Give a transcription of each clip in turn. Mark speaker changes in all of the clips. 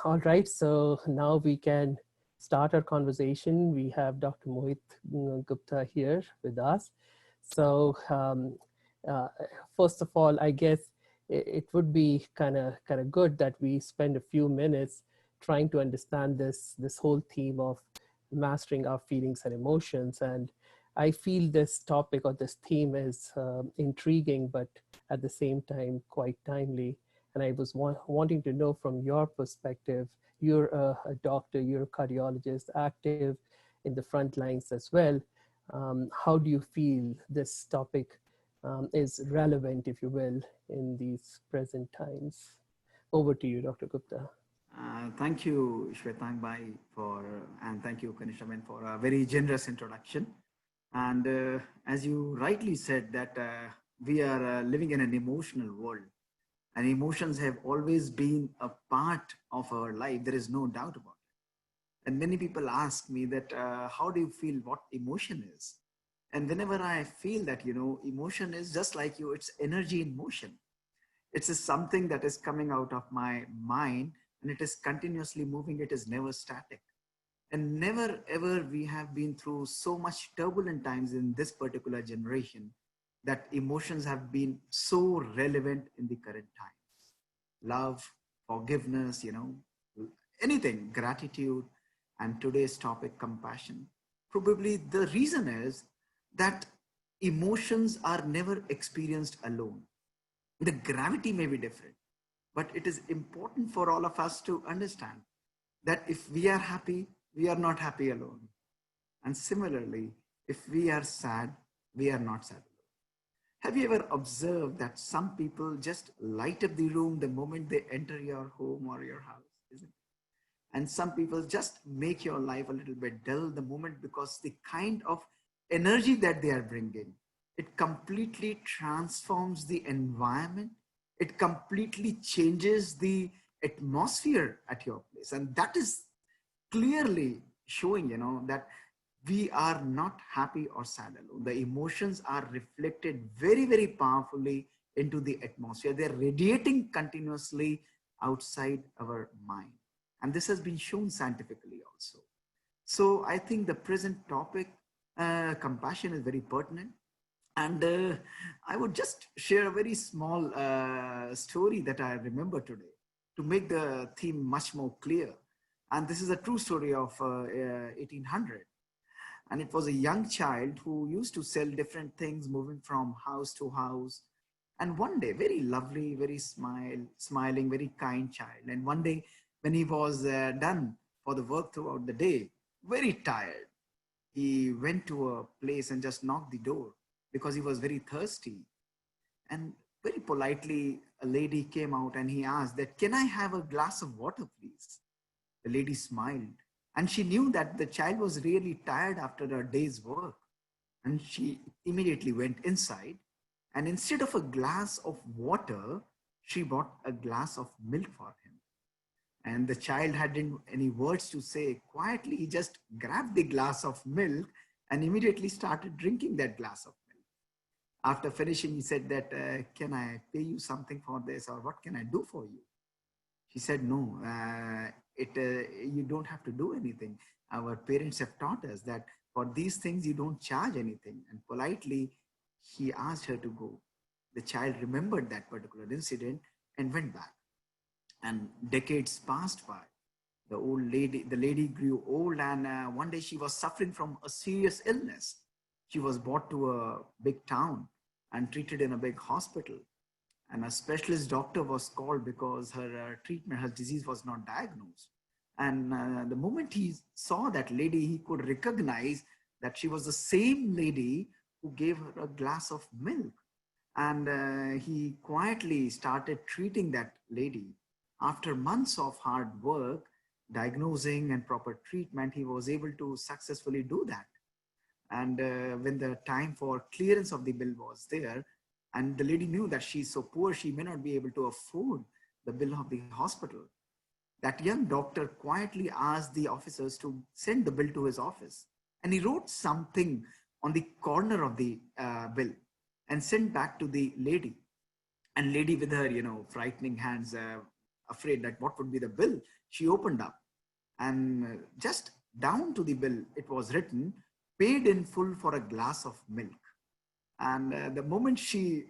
Speaker 1: All right, so now we can start our conversation. We have Dr. Mohit Gupta here with us. So, uh, first of all, I guess it would be kind of good that we spend a few minutes trying to understand this whole theme of mastering our feelings and emotions. And I feel this topic or this theme is intriguing, but at the same time quite timely. And I was wanting to know from your perspective. You're a doctor, you're a cardiologist, active in the front lines as well. How do you feel this topic is relevant, if you will, in these present times? Over to you, Dr. Gupta.
Speaker 2: Thank you, Shvetank Bhai, and thank you, Kanishaman, for a very generous introduction. And as you rightly said, that we are living in an emotional world, and emotions have always been a part of our life. There is no doubt about it. And many people ask me that, how do you feel? What emotion is? And whenever I feel that, emotion is just like you, it's energy in motion. It's just something that is coming out of my mind and it is continuously moving. It is never static. And never ever we have been through so much turbulent times in this particular generation that emotions have been so relevant in the current times. Love, forgiveness, anything, gratitude, and today's topic, compassion. Probably the reason is that emotions are never experienced alone. The gravity may be different, but it is important for all of us to understand that if we are happy, we are not happy alone. And similarly, if we are sad, we are not sad alone. Have you ever observed that some people just light up the room the moment they enter your home or your house, isn't it? And some people just make your life a little bit dull the moment because the kind of energy that they are bringing, it completely transforms the environment. It completely changes the atmosphere at your place. And that is clearly showing, that we are not happy or sad alone. The emotions are reflected very, very powerfully into the atmosphere. They're radiating continuously outside our mind. And this has been shown scientifically also. So I think the present topic, compassion, is very pertinent. And I would just share a very small story that I remember today to make the theme much more clear. And this is a true story of 1800. And it was a young child who used to sell different things, moving from house to house. And one day, very lovely, very smiling, very kind child. And one day, when he was done for the work throughout the day, very tired, he went to a place and just knocked the door because he was very thirsty. And very politely, a lady came out and he asked that, "Can I have a glass of water, please?" The lady smiled and she knew that the child was really tired after a day's work. And she immediately went inside, and instead of a glass of water, she bought a glass of milk for him. And the child hadn't any words to say. Quietly, he just grabbed the glass of milk and immediately started drinking that glass of milk. After finishing, he said that, "Can I pay you something for this, or what can I do for you?" She said, "No, you don't have to do anything. Our parents have taught us that for these things, you don't charge anything." And politely, he asked her to go. The child remembered that particular incident and went back. And decades passed by. The lady grew old, and one day she was suffering from a serious illness. She was brought to a big town and treated in a big hospital. And a specialist doctor was called because her disease was not diagnosed. And the moment he saw that lady, he could recognize that she was the same lady who gave her a glass of milk. And he quietly started treating that lady. After months of hard work, diagnosing and proper treatment, he was able to successfully do that. And when the time for clearance of the bill was there, and the lady knew that she's so poor, she may not be able to afford the bill of the hospital, that young doctor quietly asked the officers to send the bill to his office. And he wrote something on the corner of the bill and sent back to the lady. And lady with her, frightening hands, afraid that what would be the bill. She opened up, and just down to the bill, it was written, paid in full for a glass of milk. And the moment she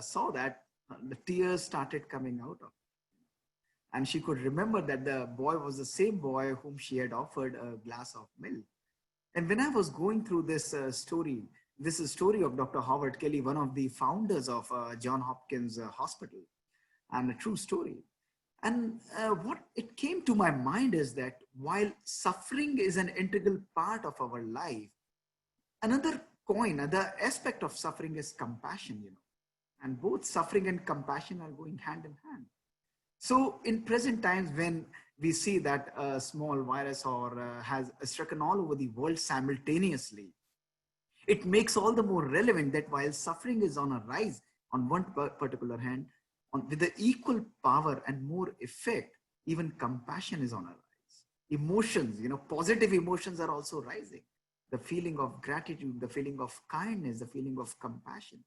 Speaker 2: saw that, the tears started coming out of, and she could remember that the boy was the same boy whom she had offered a glass of milk. And when I was going through this story, this is a story of Dr. Howard Kelly, one of the founders of John Hopkins Hospital, and a true story. And what it came to my mind is that while suffering is an integral part of our life, another another aspect of suffering is compassion, and both suffering and compassion are going hand in hand. So in present times, when we see that a small virus or has stricken all over the world simultaneously, it makes all the more relevant that while suffering is on a rise on one particular hand, with the equal power and more effect, even compassion is on a rise. Emotions, positive emotions are also rising. The feeling of gratitude, the feeling of kindness, the feeling of compassion.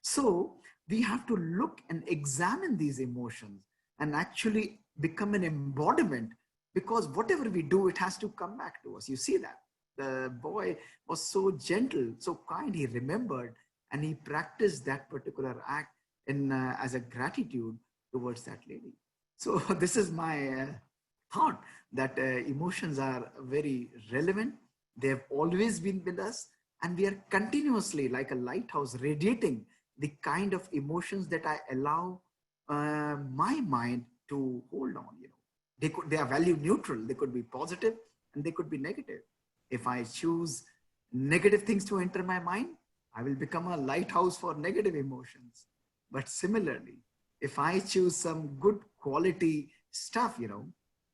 Speaker 2: So we have to look and examine these emotions and actually become an embodiment, because whatever we do, it has to come back to us. You see that the boy was so gentle, so kind. He remembered and he practiced that particular act in as a gratitude towards that lady. So this is my thought, that emotions are very relevant. They have always been with us, and we are continuously like a lighthouse radiating the kind of emotions that I allow my mind to hold on. They are value neutral. They could be positive and they could be negative. If I choose negative things to enter my mind, I will become a lighthouse for negative emotions. But similarly, if I choose some good quality stuff,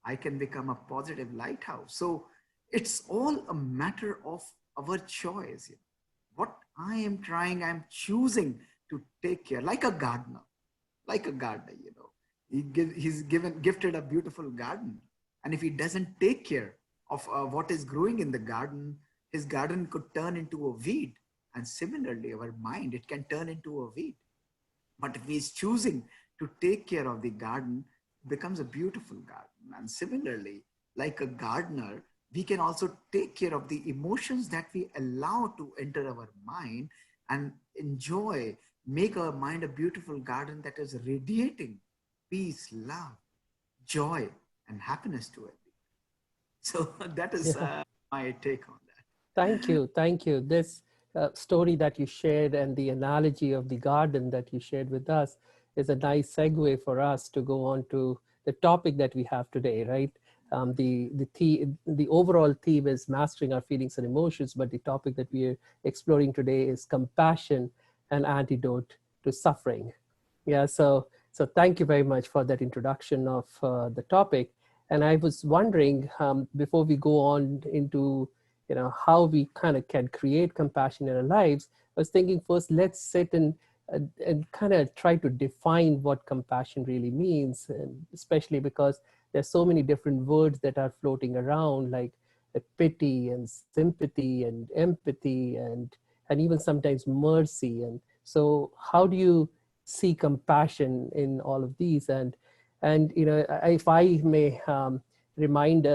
Speaker 2: I can become a positive lighthouse. So it's all a matter of our choice. What I am trying, I'm choosing to take care, like a gardener, he's gifted a beautiful garden. And if he doesn't take care of what is growing in the garden, his garden could turn into a weed. And similarly, our mind, it can turn into a weed. But if he's choosing to take care of the garden, it becomes a beautiful garden. And similarly, like a gardener, we can also take care of the emotions that we allow to enter our mind and enjoy, make our mind a beautiful garden that is radiating peace, love, joy, and happiness to it. So that is
Speaker 1: Yeah.
Speaker 2: my take on that.
Speaker 1: Thank you. Thank you. This story that you shared and the analogy of the garden that you shared with us is a nice segue for us to go on to the topic that we have today, right? The overall theme is mastering our feelings and emotions, but the topic that we are exploring today is compassion, an antidote to suffering. Yeah, so thank you very much for that introduction of the topic. And I was wondering, before we go on into how we kind of can create compassion in our lives, I was thinking first let's sit and kind of try to define what compassion really means, and especially because there's so many different words that are floating around, like pity and sympathy and empathy and even sometimes mercy. And so how do you see compassion in all of these? And if I may remind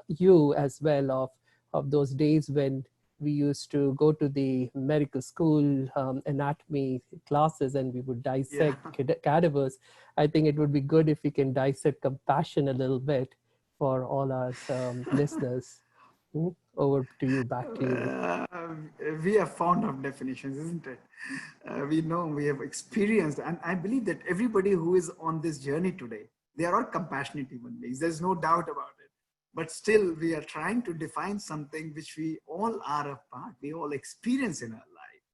Speaker 1: you as well of those days when we used to go to the medical school anatomy classes and we would
Speaker 2: Yeah.
Speaker 1: dissect cadavers. I think it would be good if we can dissect compassion a little bit for all our listeners. Over to you, back to you.
Speaker 2: Uh, we are fond of definitions, isn't it? We know, we have experienced, and I believe that everybody who is on this journey today, they are all compassionate human beings. There's no doubt about it. But still, we are trying to define something which we all are a part, we all experience in our life.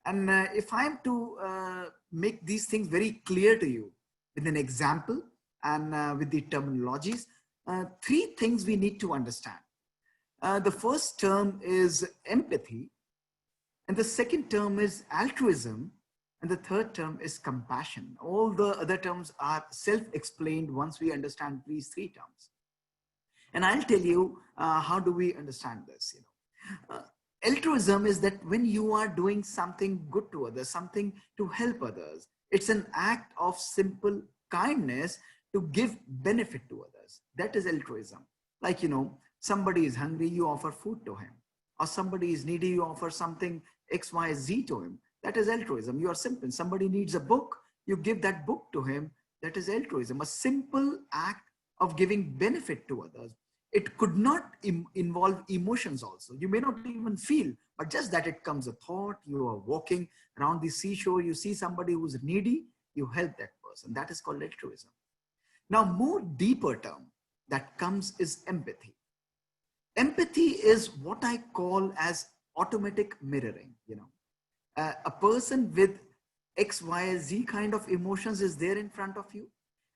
Speaker 2: And if I'm to make these things very clear to you with an example and with the terminologies, three things we need to understand. The first term is empathy, and the second term is altruism, and the third term is compassion. All the other terms are self-explained once we understand these three terms. And I'll tell you how do we understand this. Altruism is that when you are doing something good to others, something to help others, it's an act of simple kindness to give benefit to others. That is altruism. Like, somebody is hungry, you offer food to him. Or somebody is needy, you offer something X, Y, Z to him. That is altruism. You are simple. Somebody needs a book, you give that book to him. That is altruism. A simple act of giving benefit to others. It could not involve emotions also. You may not even feel, but just that it comes a thought. You are walking around the seashore, you see somebody who's needy, you help that person. That is called altruism. Now, more deeper term that comes is empathy. Empathy is what I call as automatic mirroring. A person with X, Y, Z kind of emotions is there in front of you,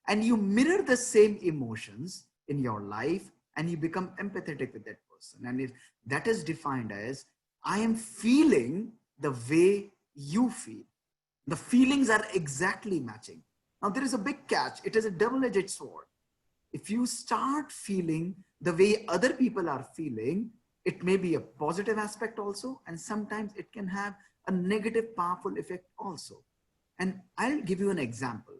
Speaker 2: and you mirror the same emotions in your life, and you become empathetic with that person. And if that is defined as, I am feeling the way you feel, the feelings are exactly matching. Now, there is a big catch. It is a double-edged sword. If you start feeling the way other people are feeling, it may be a positive aspect also, and sometimes it can have a negative, powerful effect also. And I'll give you an example.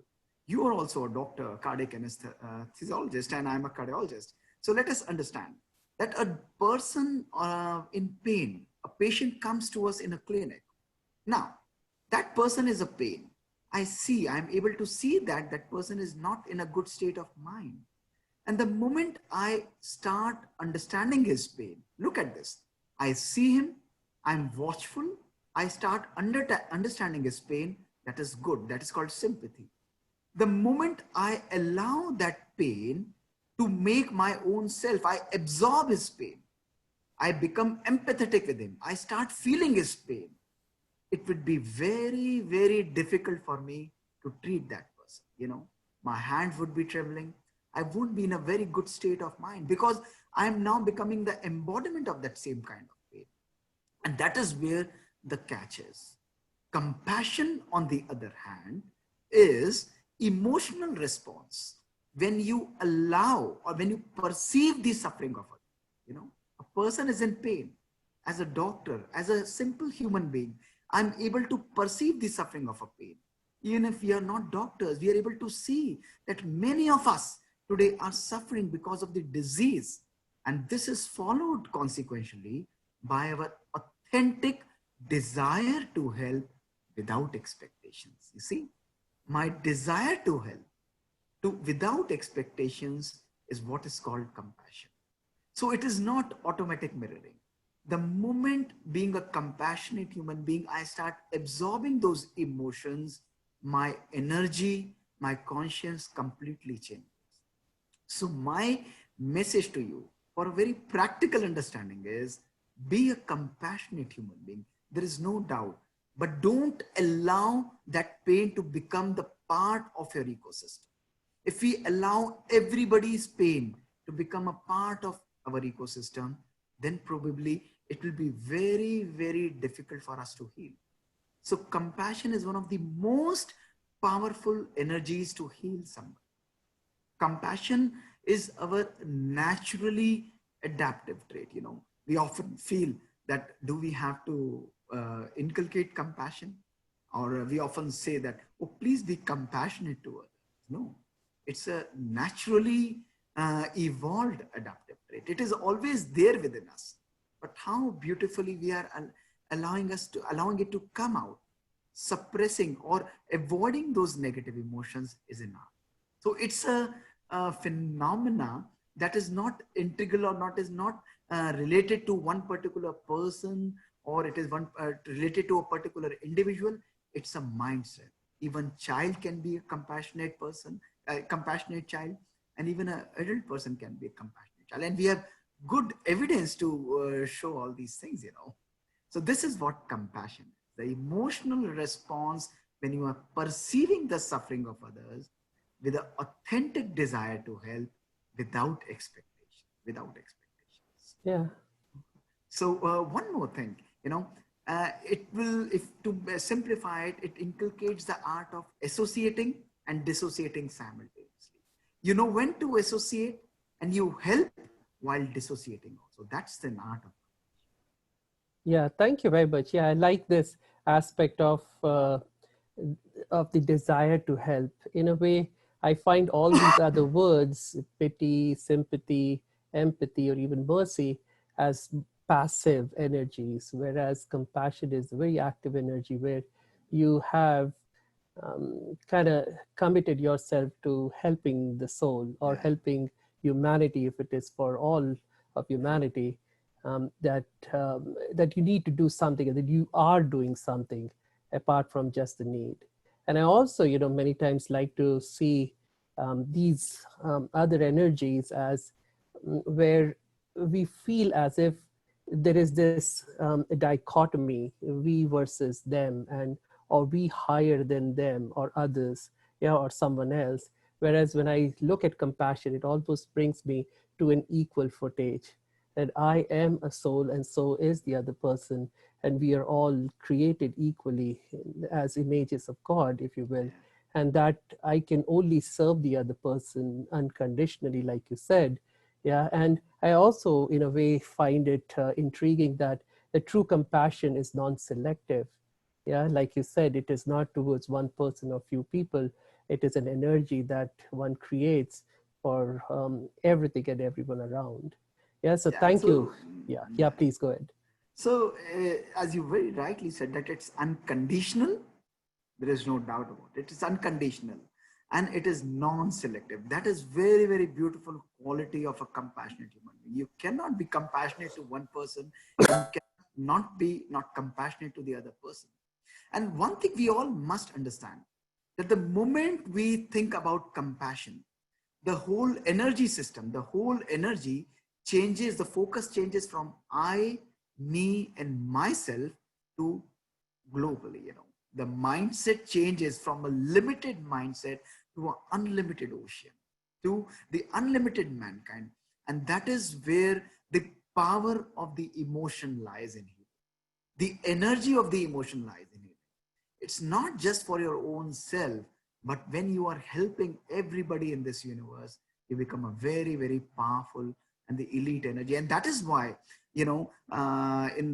Speaker 2: You are also a doctor, cardiac anesthesiologist, and I'm a cardiologist. So let us understand that a person in pain, a patient comes to us in a clinic. Now, that person is a pain. I'm able to see that that person is not in a good state of mind. And the moment I start understanding his pain, look at this. I see him, I'm watchful, I start understanding his pain. That is good. That is called sympathy. The moment I allow that pain to make my own self, I absorb his pain, I become empathetic with him, I start feeling his pain, it would be very, very difficult for me to treat that person. My hands would be trembling. I wouldn't be in a very good state of mind because I'm now becoming the embodiment of that same kind of pain. And that is where the catch is. Compassion, on the other hand, is emotional response when you allow or when you perceive the suffering of others. A person is in pain. As a doctor, as a simple human being, I'm able to perceive the suffering of a pain. Even if we are not doctors, we are able to see that many of us today are suffering because of the disease. And this is followed consequentially by our authentic desire to help without expectations. You see, my desire to help without expectations is what is called compassion. So it is not automatic mirroring. The moment being a compassionate human being, I start absorbing those emotions, my energy, my conscience completely changes. So my message to you for a very practical understanding is, be a compassionate human being. There is no doubt, but don't allow that pain to become the part of your ecosystem. If we allow everybody's pain to become a part of our ecosystem, then probably it will be very, very difficult for us to heal. So compassion is one of the most powerful energies to heal someone. Compassion is our naturally adaptive trait. We often feel that, do we have to inculcate compassion? Or we often say that, oh, please be compassionate to others. No, it's a naturally evolved adaptive trait. It is always there within us. But how beautifully we are allowing it to come out, suppressing or avoiding those negative emotions is enough. So it's a phenomena that is not integral or is not related to one particular person, or it is related to a particular individual. It's a mindset. Even child can be a compassionate person, a compassionate child, and even an adult person can be a compassionate child. And we have good evidence to show all these things. So this is what compassion is: the emotional response when you are perceiving the suffering of others with an authentic desire to help without expectation, without expectations.
Speaker 1: Yeah.
Speaker 2: So one more thing, it will, if to simplify it, it inculcates the art of associating and dissociating simultaneously. You know when to associate, and you help while dissociating also. That's the art of.
Speaker 1: Yeah, thank you very much. Yeah, I like this aspect of the desire to help. In a way, I find all these other words, pity, sympathy, empathy, or even mercy, as passive energies, whereas compassion is a very active energy where you have kind of committed yourself to helping the soul or
Speaker 2: Yeah,
Speaker 1: helping humanity, if it is for all of
Speaker 2: yeah,
Speaker 1: humanity, that you need to do something and that you are doing something apart from just the need. And I also, many times like to see these other energies as where we feel as if there is this dichotomy, we versus them, and or we higher than them or others, yeah, or someone else. Whereas when I look at compassion, it almost brings me to an equal footage, that I am a soul and so is the other person, and we are all created equally as images of God, if you will,
Speaker 2: yeah,
Speaker 1: and that I can only serve the other person unconditionally, like you said. Yeah, and I also, in a way, find it intriguing that the true compassion is non-selective. Yeah, like you said, it is not towards one person or few people. It is an energy that one creates for everything and everyone around. Yeah, so
Speaker 2: yeah.
Speaker 1: thank you.
Speaker 2: So,
Speaker 1: Yeah, yeah,
Speaker 2: yeah.
Speaker 1: please go ahead.
Speaker 2: So, as you very rightly said, that it's unconditional. There is no doubt about it. It is unconditional and it is non-selective. That is very, very beautiful quality of a compassionate human being. You cannot be compassionate to one person and you cannot be not compassionate to the other person. And one thing we all must understand, that the moment we think about compassion, the whole energy system, the whole energy changes, the focus changes from I, me, and myself to globally. The mindset changes from a limited mindset to an unlimited ocean, to the unlimited mankind. And that is where the power of the emotion lies in here. The energy of the emotion lies in it. It's not just for your own self, but when you are helping everybody in this universe, you become a very, very powerful and the elite energy. And that is why, in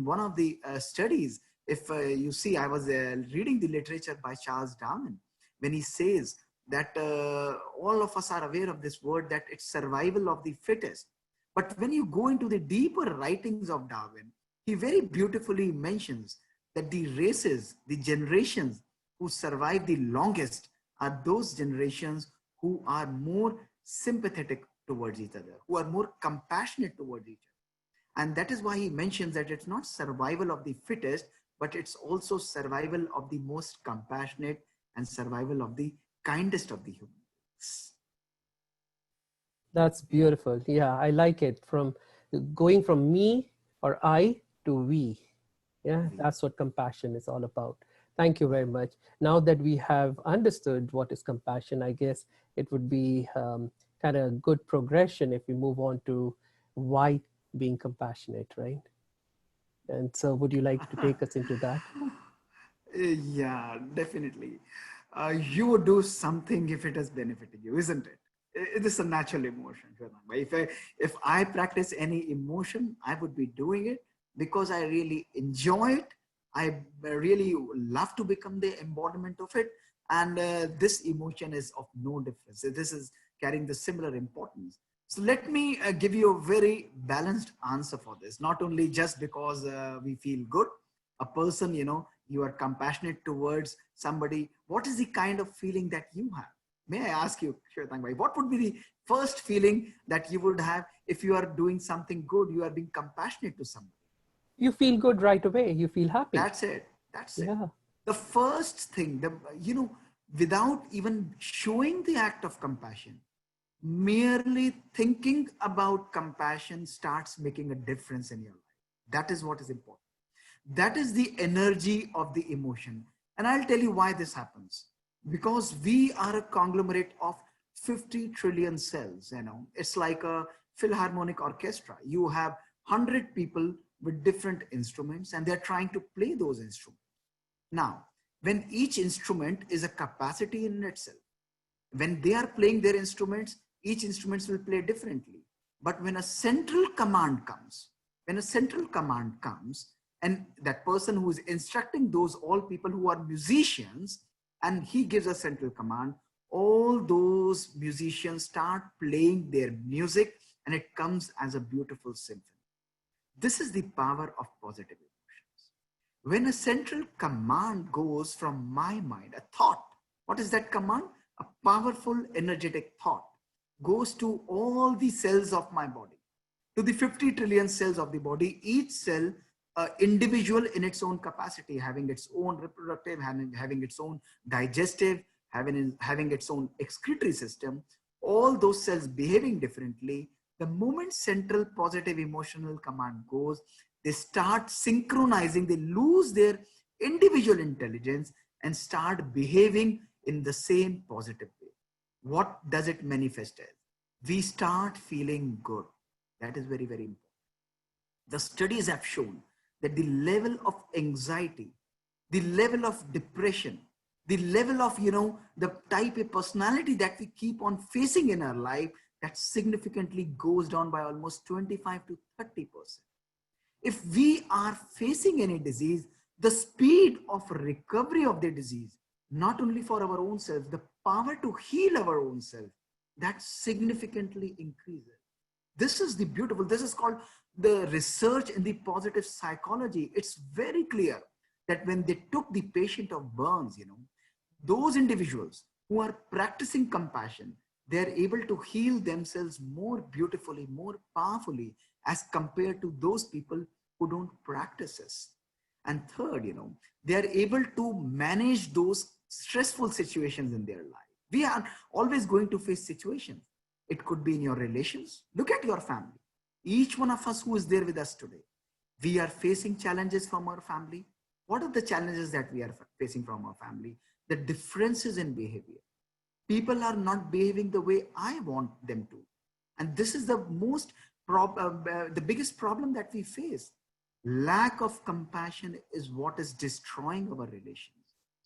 Speaker 2: one of the studies, if you see, I was reading the literature by Charles Darwin, when he says that all of us are aware of this word, that it's survival of the fittest. But when you go into the deeper writings of Darwin, he very beautifully mentions that the races, the generations who survive the longest are those generations who are more sympathetic towards each other, who are more compassionate towards each other. And that is why he mentions that it's not survival of the fittest, but it's also survival of the most compassionate and survival of the kindest of the humans.
Speaker 1: That's beautiful. Yeah, I like it. From going from me or I to we. Yeah,
Speaker 2: We,
Speaker 1: that's what compassion is all about. Thank you very much. Now that we have understood what is compassion, I guess it would be kind of good progression if we move on to why being compassionate, right? And so, would you like to take us into that?
Speaker 2: Yeah, definitely. You would do something if it is benefiting you, isn't it? It is a natural emotion. Shwetank. If I practice any emotion, I would be doing it because I really enjoy it. I really love to become the embodiment of it. And this emotion is of no difference. This is carrying the similar importance. So let me give you a very balanced answer for this. Not only just because we feel good, a person, you are compassionate towards somebody. What is the kind of feeling that you have? May I ask you, Shwetank bhai, what would be the first feeling that you would have if you are doing something good, you are being compassionate to somebody?
Speaker 1: You feel good right away. You feel happy.
Speaker 2: That's it. That's it.
Speaker 1: Yeah.
Speaker 2: The first thing, without even showing the act of compassion, merely thinking about compassion starts making a difference in your life. That is what is important. That is the energy of the emotion. And I'll tell you why this happens. Because we are a conglomerate of 50 trillion cells. It's like a philharmonic orchestra. You have 100 people with different instruments and they're trying to play those instruments. Now, when each instrument is a capacity in itself, when they are playing their instruments, each instruments will play differently. But when a central command comes, and that person who is instructing those all people who are musicians, and he gives a central command, all those musicians start playing their music and it comes as a beautiful symphony. This is the power of positive emotions. When a central command goes from my mind, a thought, what is that command? A powerful, energetic thought goes to all the cells of my body, to the 50 trillion cells of the body, each cell individual in its own capacity, having its own reproductive, having its own digestive, having its own excretory system, all those cells behaving differently. The moment central positive emotional command goes, they start synchronizing, they lose their individual intelligence and start behaving in the same positive way. What does it manifest as? We start feeling good. That is very, very important. The studies have shown that the level of anxiety, the level of depression, the level of, the type of personality that we keep on facing in our life, that significantly goes down by almost 25 to 30%. If we are facing any disease, the speed of recovery of the disease, not only for our own self, the power to heal our own self, that significantly increases. This is the beautiful, this is called the research in the positive psychology. It's very clear that when they took the patient of burns, those individuals who are practicing compassion, they're able to heal themselves more beautifully, more powerfully as compared to those people who don't practice this. And third, they are able to manage those stressful situations in their life. We are always going to face situations. It could be in your relations. Look at your family. Each one of us who is there with us today, we are facing challenges from our family. What are the challenges that we are facing from our family? The differences in behavior. People are not behaving the way I want them to. And this is the the biggest problem that we face. Lack of compassion is what is destroying our relations.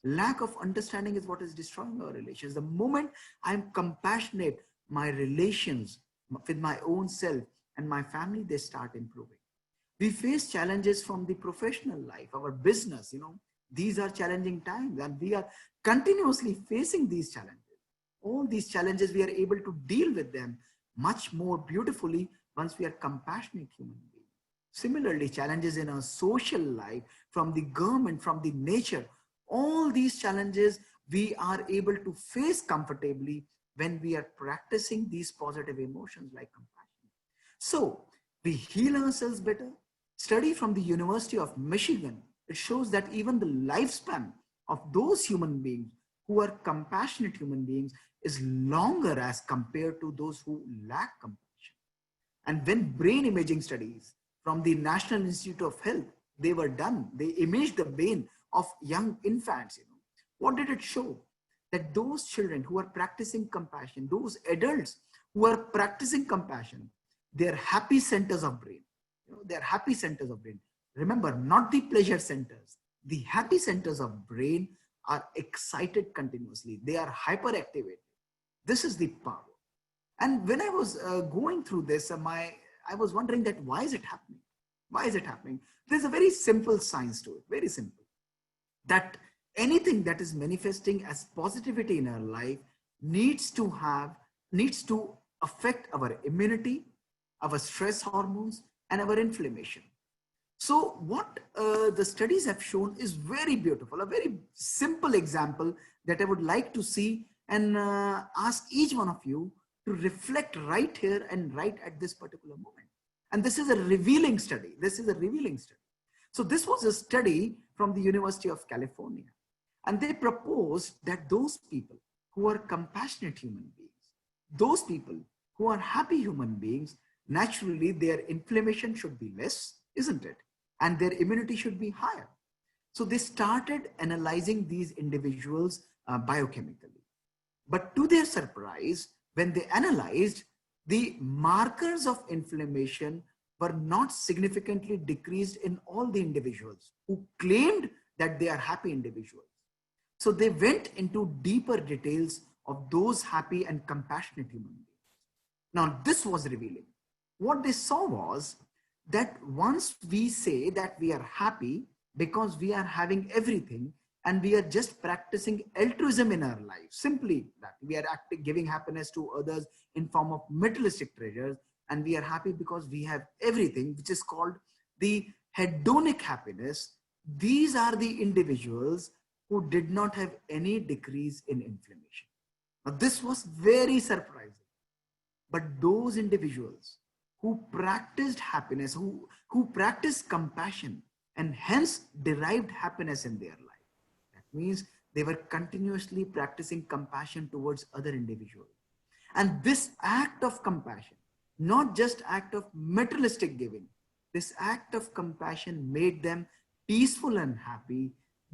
Speaker 2: Lack of understanding is what is destroying our relations. The moment I'm compassionate, my relations with my own self and my family, they start improving. We face challenges from the professional life, our business, these are challenging times and we are continuously facing these challenges. All these challenges, we are able to deal with them much more beautifully once we are compassionate human beings. Similarly, challenges in our social life, from the government, from the nature, all these challenges we are able to face comfortably when we are practicing these positive emotions like compassion. So we heal ourselves better. Study from the University of Michigan, it shows that even the lifespan of those human beings who are compassionate human beings is longer as compared to those who lack compassion. And when brain imaging studies from the National Institute of Health, they were done, they imaged the brain of young infants, what did it show? That those children who are practicing compassion, those adults who are practicing compassion, they're happy centers of brain. They're happy centers of brain. Remember, not the pleasure centers. The happy centers of brain are excited continuously. They are hyperactivated. This is the power. And when I was going through this, I was wondering that why is it happening? Why is it happening? There's a very simple science to it, very simple. That anything that is manifesting as positivity in our life needs to affect our immunity, our stress hormones, and our inflammation. So what the studies have shown is very beautiful, a very simple example that I would like to see and ask each one of you to reflect right here and right at this particular moment. And this is a revealing study. This is a revealing study. So this was a study from the University of California. And they proposed that those people who are compassionate human beings, those people who are happy human beings, naturally their inflammation should be less, isn't it? And their immunity should be higher. So they started analyzing these individuals biochemically. But to their surprise, when they analyzed, the markers of inflammation were not significantly decreased in all the individuals who claimed that they are happy individuals. So they went into deeper details of those happy and compassionate human beings. Now, this was revealing. What they saw was that once we say that we are happy because we are having everything, and we are just practicing altruism in our life. Simply that we are giving happiness to others in form of materialistic treasures, and we are happy because we have everything, which is called the hedonic happiness. These are the individuals who did not have any decrease in inflammation. Now, this was very surprising. But those individuals who practiced happiness, who practiced compassion, and hence derived happiness in their life, that means they were continuously practicing compassion towards other individuals. And this act of compassion, not just act of materialistic giving, this act of compassion made them peaceful and happy.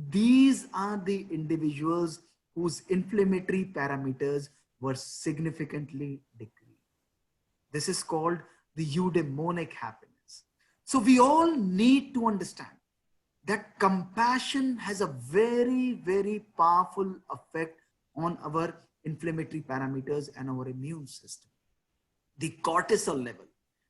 Speaker 2: These are the individuals whose inflammatory parameters were significantly decreased. This is called the eudaimonic happiness. So we all need to understand that compassion has a very, very powerful effect on our inflammatory parameters and our immune system. The cortisol level,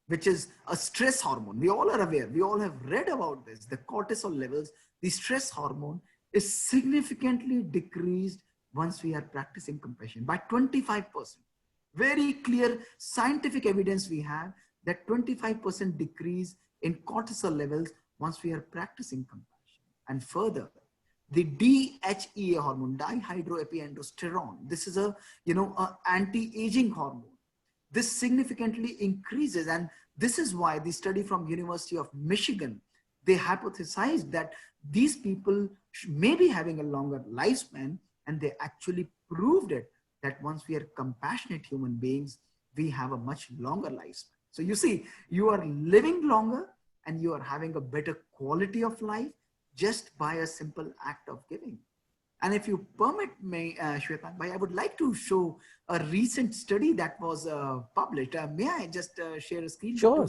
Speaker 2: which is a stress hormone, we all are aware, we all have read about this. The cortisol levels, the stress hormone, is significantly decreased once we are practicing compassion by 25%. Very clear scientific evidence we have that 25% decrease in cortisol levels once we are practicing compassion. And further, the DHEA hormone, dihydroepiandrosterone, this is a anti-aging hormone. This significantly increases, and this is why the study from University of Michigan, they hypothesized that these people may be having a longer lifespan, and they actually proved it, that once we are compassionate human beings, we have a much longer lifespan. So you see, you are living longer and you are having a better quality of life just by a simple act of giving. And if you permit me, Shvetank, I would like to show a recent study that was published. May I just share a screen?
Speaker 1: Sure.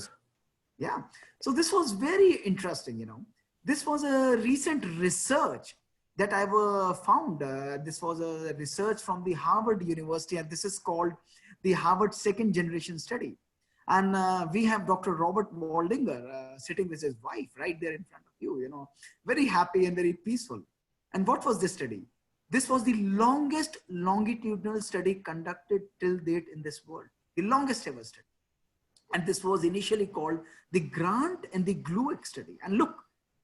Speaker 2: Yeah. So this was very interesting, This was a recent research that I've found. This was a research from the Harvard University, and this is called the Harvard Second Generation Study. And we have Dr. Robert Waldinger sitting with his wife right there in front of you, very happy and very peaceful. And what was this study? This was the longest longitudinal study conducted till date in this world, the longest ever study. And this was initially called the Grant and the Glueck study. And look,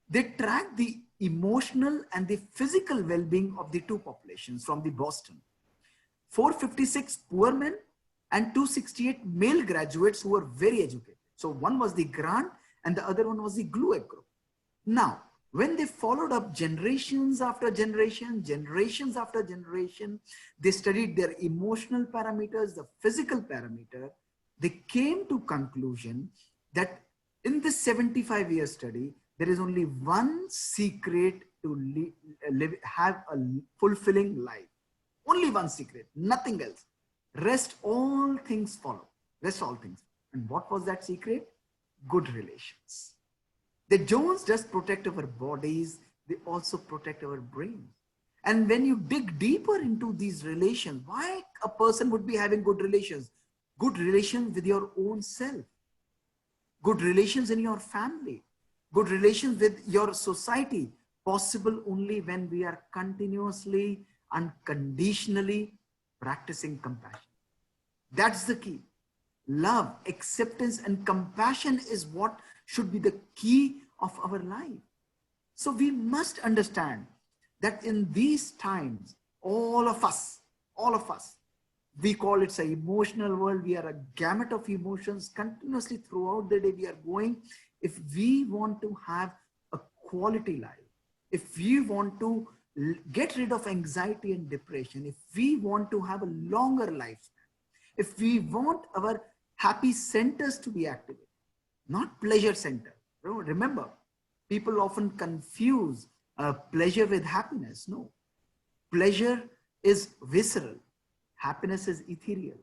Speaker 2: they tracked the emotional and the physical well-being of the two populations from the Boston. 456 poor men and 268 male graduates who were very educated. So one was the Grant and the other one was the Glueck group. Now, when they followed up generations after generation, generations after generation, they studied their emotional parameters, the physical parameter. They came to conclusion that in this 75-year study, there is only one secret to have a fulfilling life. Only one secret, nothing else. Rest all things follow. Rest all things. And what was that secret? Good relations. They don't just protect our bodies, they also protect our brains. And when you dig deeper into these relations, why a person would be having good relations? Good relations with your own self. Good relations in your family. Good relations with your society. Possible only when we are continuously, unconditionally practicing compassion. That's the key. Love, acceptance, and compassion is what should be the key of our life. So we must understand that in these times, all of us, we call it an emotional world. We are a gamut of emotions continuously throughout the day. We are going. If we want to have a quality life, if we want to get rid of anxiety and depression, if we want to have a longer lifespan, if we want our happy centers to be activated, not pleasure center. Remember, people often confuse pleasure with happiness. No, pleasure is visceral. Happiness is ethereal.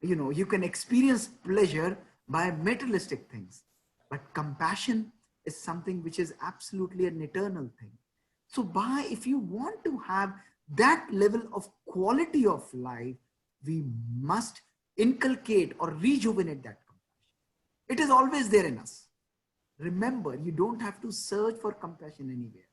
Speaker 2: You can experience pleasure by materialistic things, but compassion is something which is absolutely an eternal thing. So if you want to have that level of quality of life, we must inculcate or rejuvenate that compassion. It is always there in us. Remember, you don't have to search for compassion anywhere.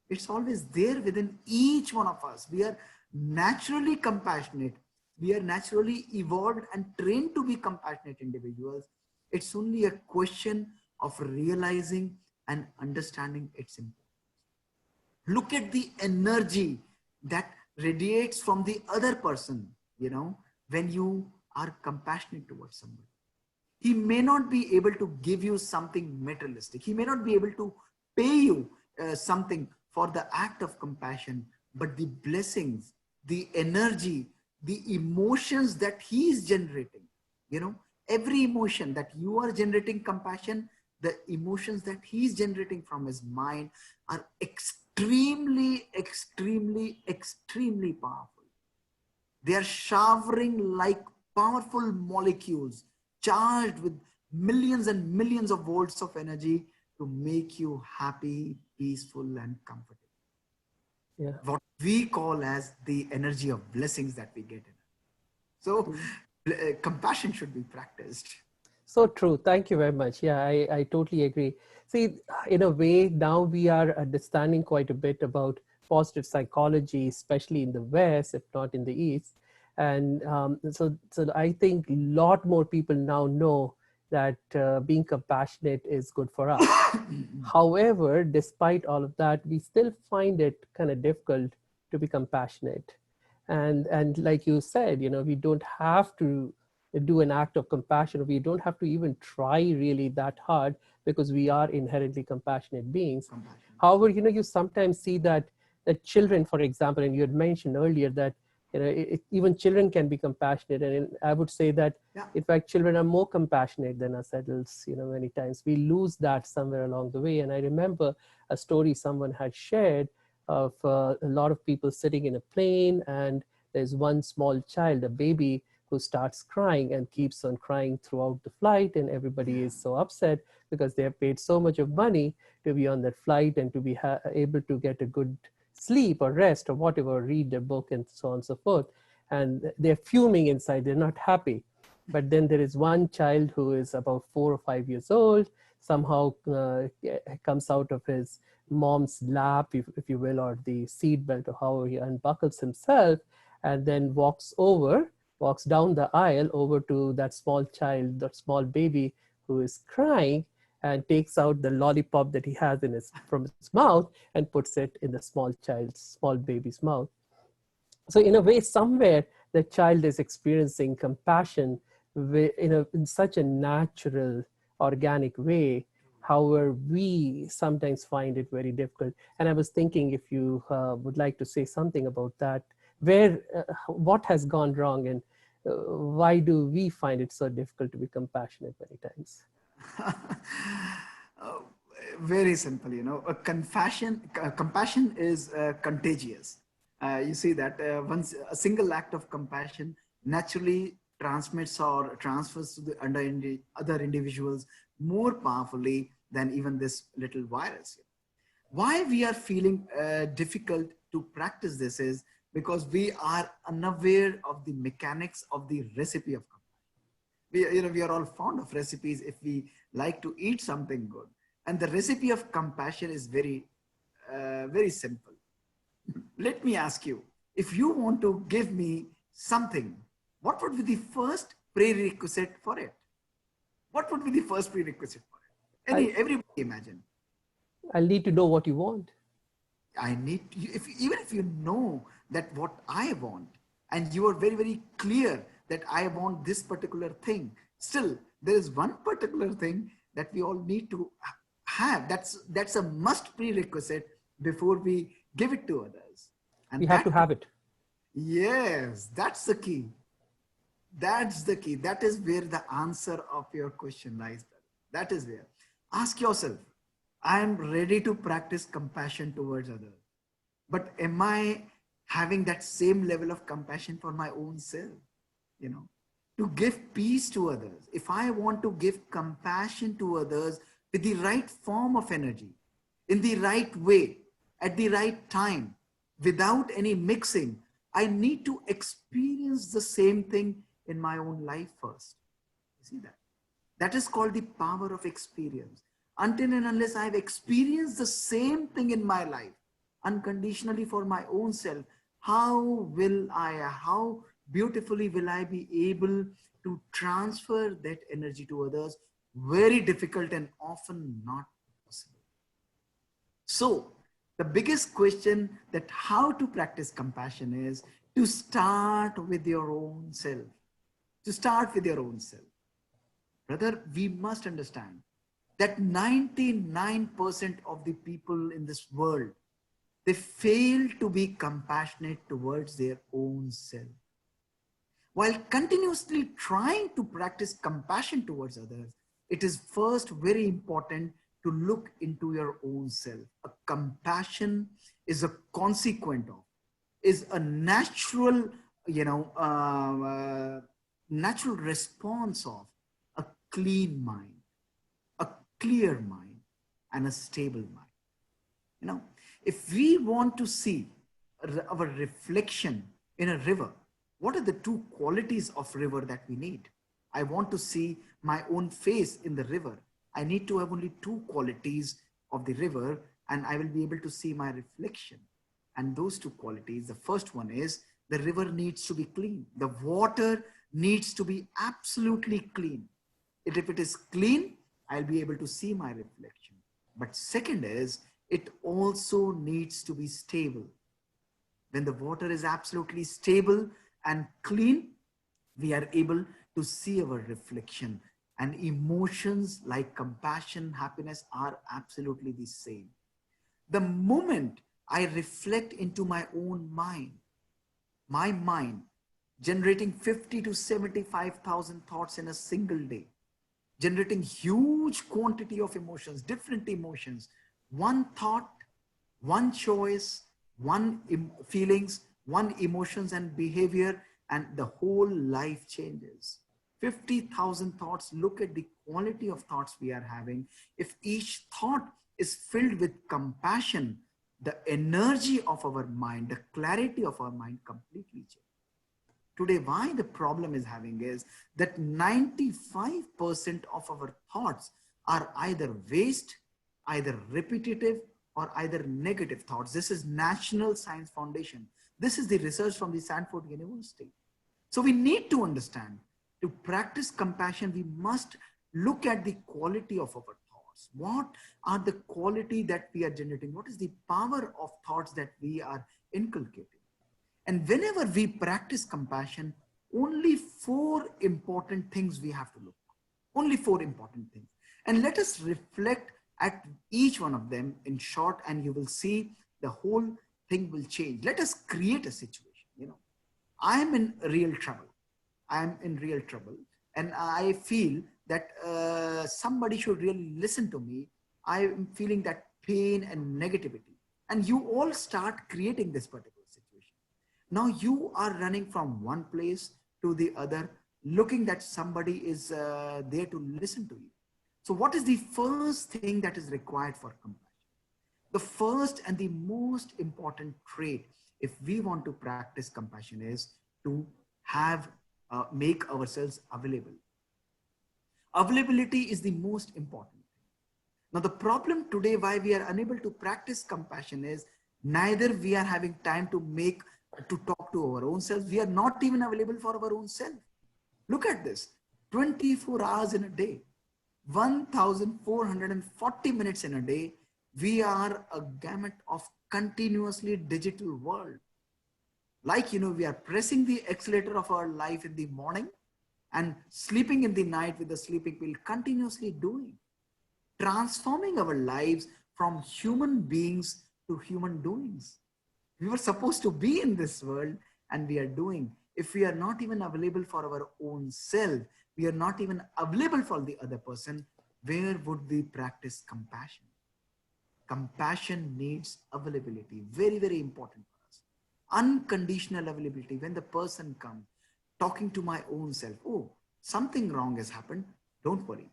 Speaker 2: It's always there within each one of us. We are naturally compassionate. We are naturally evolved and trained to be compassionate individuals. It's only a question of realizing and understanding its importance. Look at the energy that radiates from the other person, when you are compassionate towards somebody. He may not be able to give you something materialistic. He may not be able to pay you something for the act of compassion, but the blessings, the energy, the emotions that he is generating, every emotion that you are generating compassion, the emotions that he is generating from his mind are extremely, extremely, extremely powerful. They are showering like powerful molecules charged with millions and millions of volts of energy to make you happy, peaceful, and comfortable.
Speaker 1: Yeah.
Speaker 2: What we call as the energy of blessings that we get in. So compassion should be practiced.
Speaker 1: So true. Thank you very much. Yeah, I totally agree. See, in a way, now we are understanding quite a bit about positive psychology, especially in the West, if not in the East. And so I think a lot more people now know that being compassionate is good for us. However, despite all of that, we still find it kind of difficult to be compassionate. And like you said, we don't have to do an act of compassion. We don't have to even try really that hard because we are inherently compassionate beings.
Speaker 2: Compassion.
Speaker 1: However, you sometimes see that children, for example, and you had mentioned earlier that even children can be compassionate, and I would say that
Speaker 2: Yeah.
Speaker 1: in fact children are more compassionate than us adults. Many times we lose that somewhere along the way. And I remember a story someone had shared of a lot of people sitting in a plane, and there's one small child, a baby, who starts crying and keeps on crying throughout the flight, and everybody is so upset because they have paid so much of money to be on that flight and to be able to get a good sleep or rest or whatever, read a book and so on and so forth. And they're fuming inside, they're not happy. But then there is one child who is about 4 or 5 years old, somehow comes out of his mom's lap, if you will, or the seat belt, or how he unbuckles himself, and then walks down the aisle over to that small child, that small baby who is crying, and takes out the lollipop that he has from his mouth and puts it in the small baby's mouth. So in a way, somewhere the child is experiencing compassion in such a natural, organic way. However, we sometimes find it very difficult. And I was thinking if you would like to say something about that, what has gone wrong, and why do we find it so difficult to be compassionate many times?
Speaker 2: Uh, Very simple, compassion is contagious. You see that once a single act of compassion naturally transmits or transfers to the other individuals more powerfully than even this little virus. Why we are feeling difficult to practice this is because we are unaware of the mechanics of the recipe of compassion. We are all fond of recipes if we like to eat something good, and the recipe of compassion is very simple. Let me ask you, if you want to give me something, what would be the first prerequisite for it? What would be the first prerequisite for it?
Speaker 1: I,
Speaker 2: Everybody imagine.
Speaker 1: I'll need to know what you want.
Speaker 2: I need even if you know that what I want, and you are very, very clear that I want this particular thing, still there is one particular thing that we all need to have. That's a must prerequisite before we give it to others.
Speaker 1: We
Speaker 2: And
Speaker 1: have to have it.
Speaker 2: yes, that's the key. That's the key. That is where the answer of your question lies, brother. That is where. Ask yourself, I am ready to practice compassion towards others. But am I having that same level of compassion for my own self? You know, to give peace to others. If I want to give compassion to others with the right form of energy, in the right way, at the right time, without any mixing, I need to experience the same thing in my own life first. You see that? That is called the power of experience. Until and unless I've experienced the same thing in my life, unconditionally for my own self, how beautifully will I be able to transfer that energy to others? Very difficult and often not possible. So the biggest question that how to practice compassion is to start with your own self. To start with your own self. Brother, we must understand that 99% of the people in this world, they fail to be compassionate towards their own self. While continuously trying to practice compassion towards others, it is first very important to look into your own self. A compassion is a consequent of, is a natural, natural response of a clean mind, a clear mind, and a stable mind. You know, if we want to see our reflection in a river, what are the two qualities of river that we need? I want to see my own face in the river. I need to have only two qualities of the river, and I will be able to see my reflection. And those two qualities, the first one is the river needs to be clean. The water needs to be absolutely clean. If it is clean, I'll be able to see my reflection. But second is, it also needs to be stable. When the water is absolutely stable and clean, we are able to see our reflection. And emotions like compassion, happiness are absolutely the same. The moment I reflect into my own mind, my mind generating 50 to 75,000 thoughts in a single day, generating huge quantity of emotions, different emotions, one thought, one choice, one feelings, one emotions and behavior, and the whole life changes. 50,000 thoughts. Look at the quality of thoughts we are having. If each thought is filled with compassion, the energy of our mind, the clarity of our mind completely changes. Today, why the problem is having is that 95% of our thoughts are either waste, either repetitive, or either negative thoughts. This is National Science Foundation. This is the research from the Stanford University. So we need to understand, to practice compassion, we must look at the quality of our thoughts. What are the quality that we are generating? What is the power of thoughts that we are inculcating? And whenever we practice compassion, only four important things we have to look for. Only four important things. And let us reflect at each one of them in short, and you will see the whole thing will change. Let us create a situation. I am in real trouble. I am in real trouble. And I feel that somebody should really listen to me. I am feeling that pain and negativity. And you all start creating this particular situation. Now you are running from one place to the other, looking that somebody is there to listen to you. So what is the first thing that is required for compassion? The first and the most important trait, if we want to practice compassion, is to have, make ourselves available. Availability is the most important. Now the problem today why we are unable to practice compassion is neither we are having time to talk to our own selves. We are not even available for our own self. Look at this, 24 hours in a day, 1,440 minutes in a day, we are a gamut of continuously digital world. Like, we are pressing the accelerator of our life in the morning and sleeping in the night with the sleeping pill, continuously doing, transforming our lives from human beings to human doings. We were supposed to be in this world and we are doing. If we are not even available for our own self, we are not even available for the other person, where would we practice compassion? Compassion needs availability. Very, very important for us. Unconditional availability. When the person comes, talking to my own self, oh, something wrong has happened. Don't worry.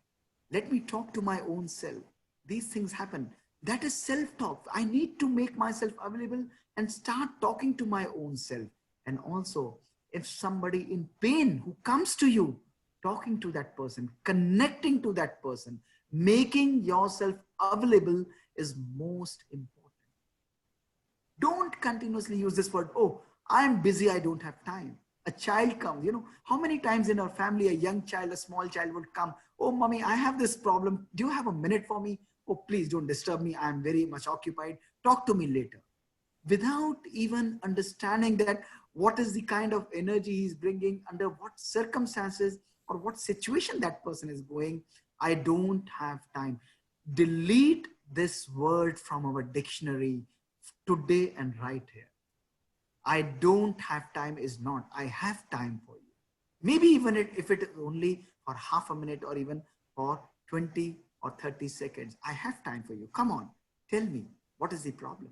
Speaker 2: Let me talk to my own self. These things happen. That is self-talk. I need to make myself available and start talking to my own self. And also, if somebody in pain who comes to you, talking to that person, connecting to that person, making yourself available is most important. continuously use this word, oh, I'm busy, I don't have time. A child comes, how many times in our family, a young child, a small child would come, oh, mommy, I have this problem. Do you have a minute for me? Oh, please don't disturb me. I'm very much occupied. Talk to me later. Without even understanding that what is the kind of energy he's bringing, under what circumstances or what situation that person is going, I don't have time. Delete this word from our dictionary today and right here. I don't have time is not, I have time for you. Maybe even if it is only for half a minute or even for 20 or 30 seconds, I have time for you. Come on, tell me, what is the problem?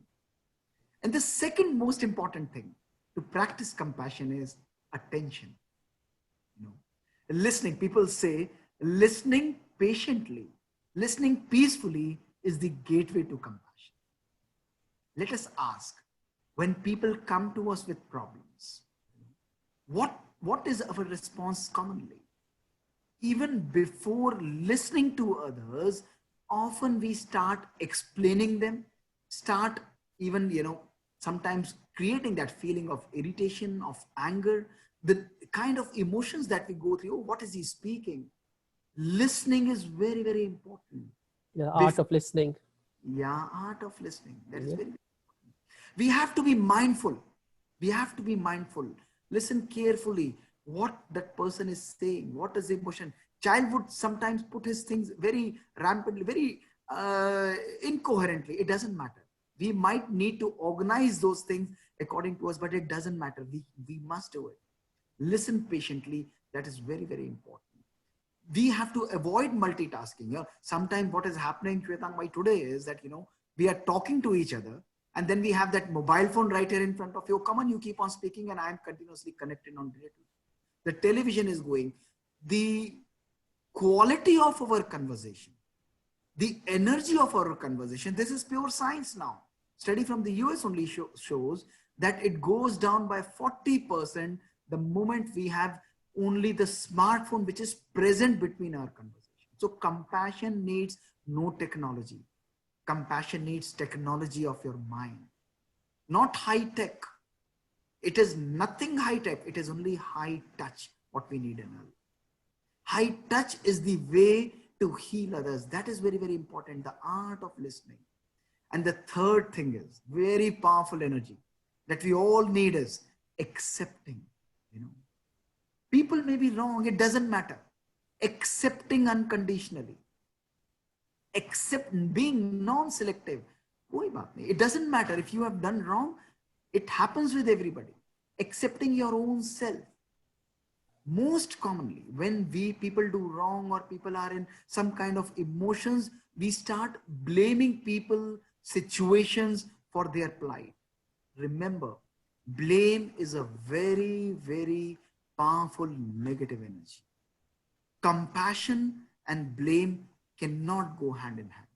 Speaker 2: And the second most important thing to practice compassion is attention. Listening, people say listening patiently, listening peacefully is the gateway to compassion. Let us ask, when people come to us with problems, what is our response commonly? Even before listening to others, often we start explaining them, start even, sometimes creating that feeling of irritation, of anger, the kind of emotions that we go through. Oh, what is he speaking? Listening is very, very important.
Speaker 1: Yeah, art
Speaker 2: Before,
Speaker 1: of listening.
Speaker 2: yeah, art of listening. That is
Speaker 1: Yeah.
Speaker 2: very, we have to be mindful. We have to be mindful. Listen carefully what that person is saying. What is the emotion? Child would sometimes put his things very rampantly, very incoherently. It doesn't matter. We might need to organize those things according to us, but it doesn't matter. We must do it. Listen patiently. That is very, very important. We have to avoid multitasking. Sometimes what is happening, Shwetank, by today is that, we are talking to each other and then we have that mobile phone right here in front of you. Come on, you keep on speaking and I am continuously connected on data. The television is going. The quality of our conversation, the energy of our conversation, this is pure science now. Study from the US only shows that it goes down by 40% the moment we have only the smartphone which is present between our conversation. So compassion needs no technology. Compassion needs technology of your mind, not high tech. It is nothing high tech. It is only high touch what we need in our life. High touch is the way to heal others. That is very, very important. The art of listening. And the third thing is very powerful energy that we all need is accepting. People may be wrong. It doesn't matter. Accepting unconditionally. Accept being non-selective. कोई बात नहीं. It doesn't matter if you have done wrong. It happens with everybody. Accepting your own self. Most commonly, when people do wrong or people are in some kind of emotions, we start blaming people, situations for their plight. Remember, blame is a very, very powerful negative energy. Compassion and blame cannot go hand in hand.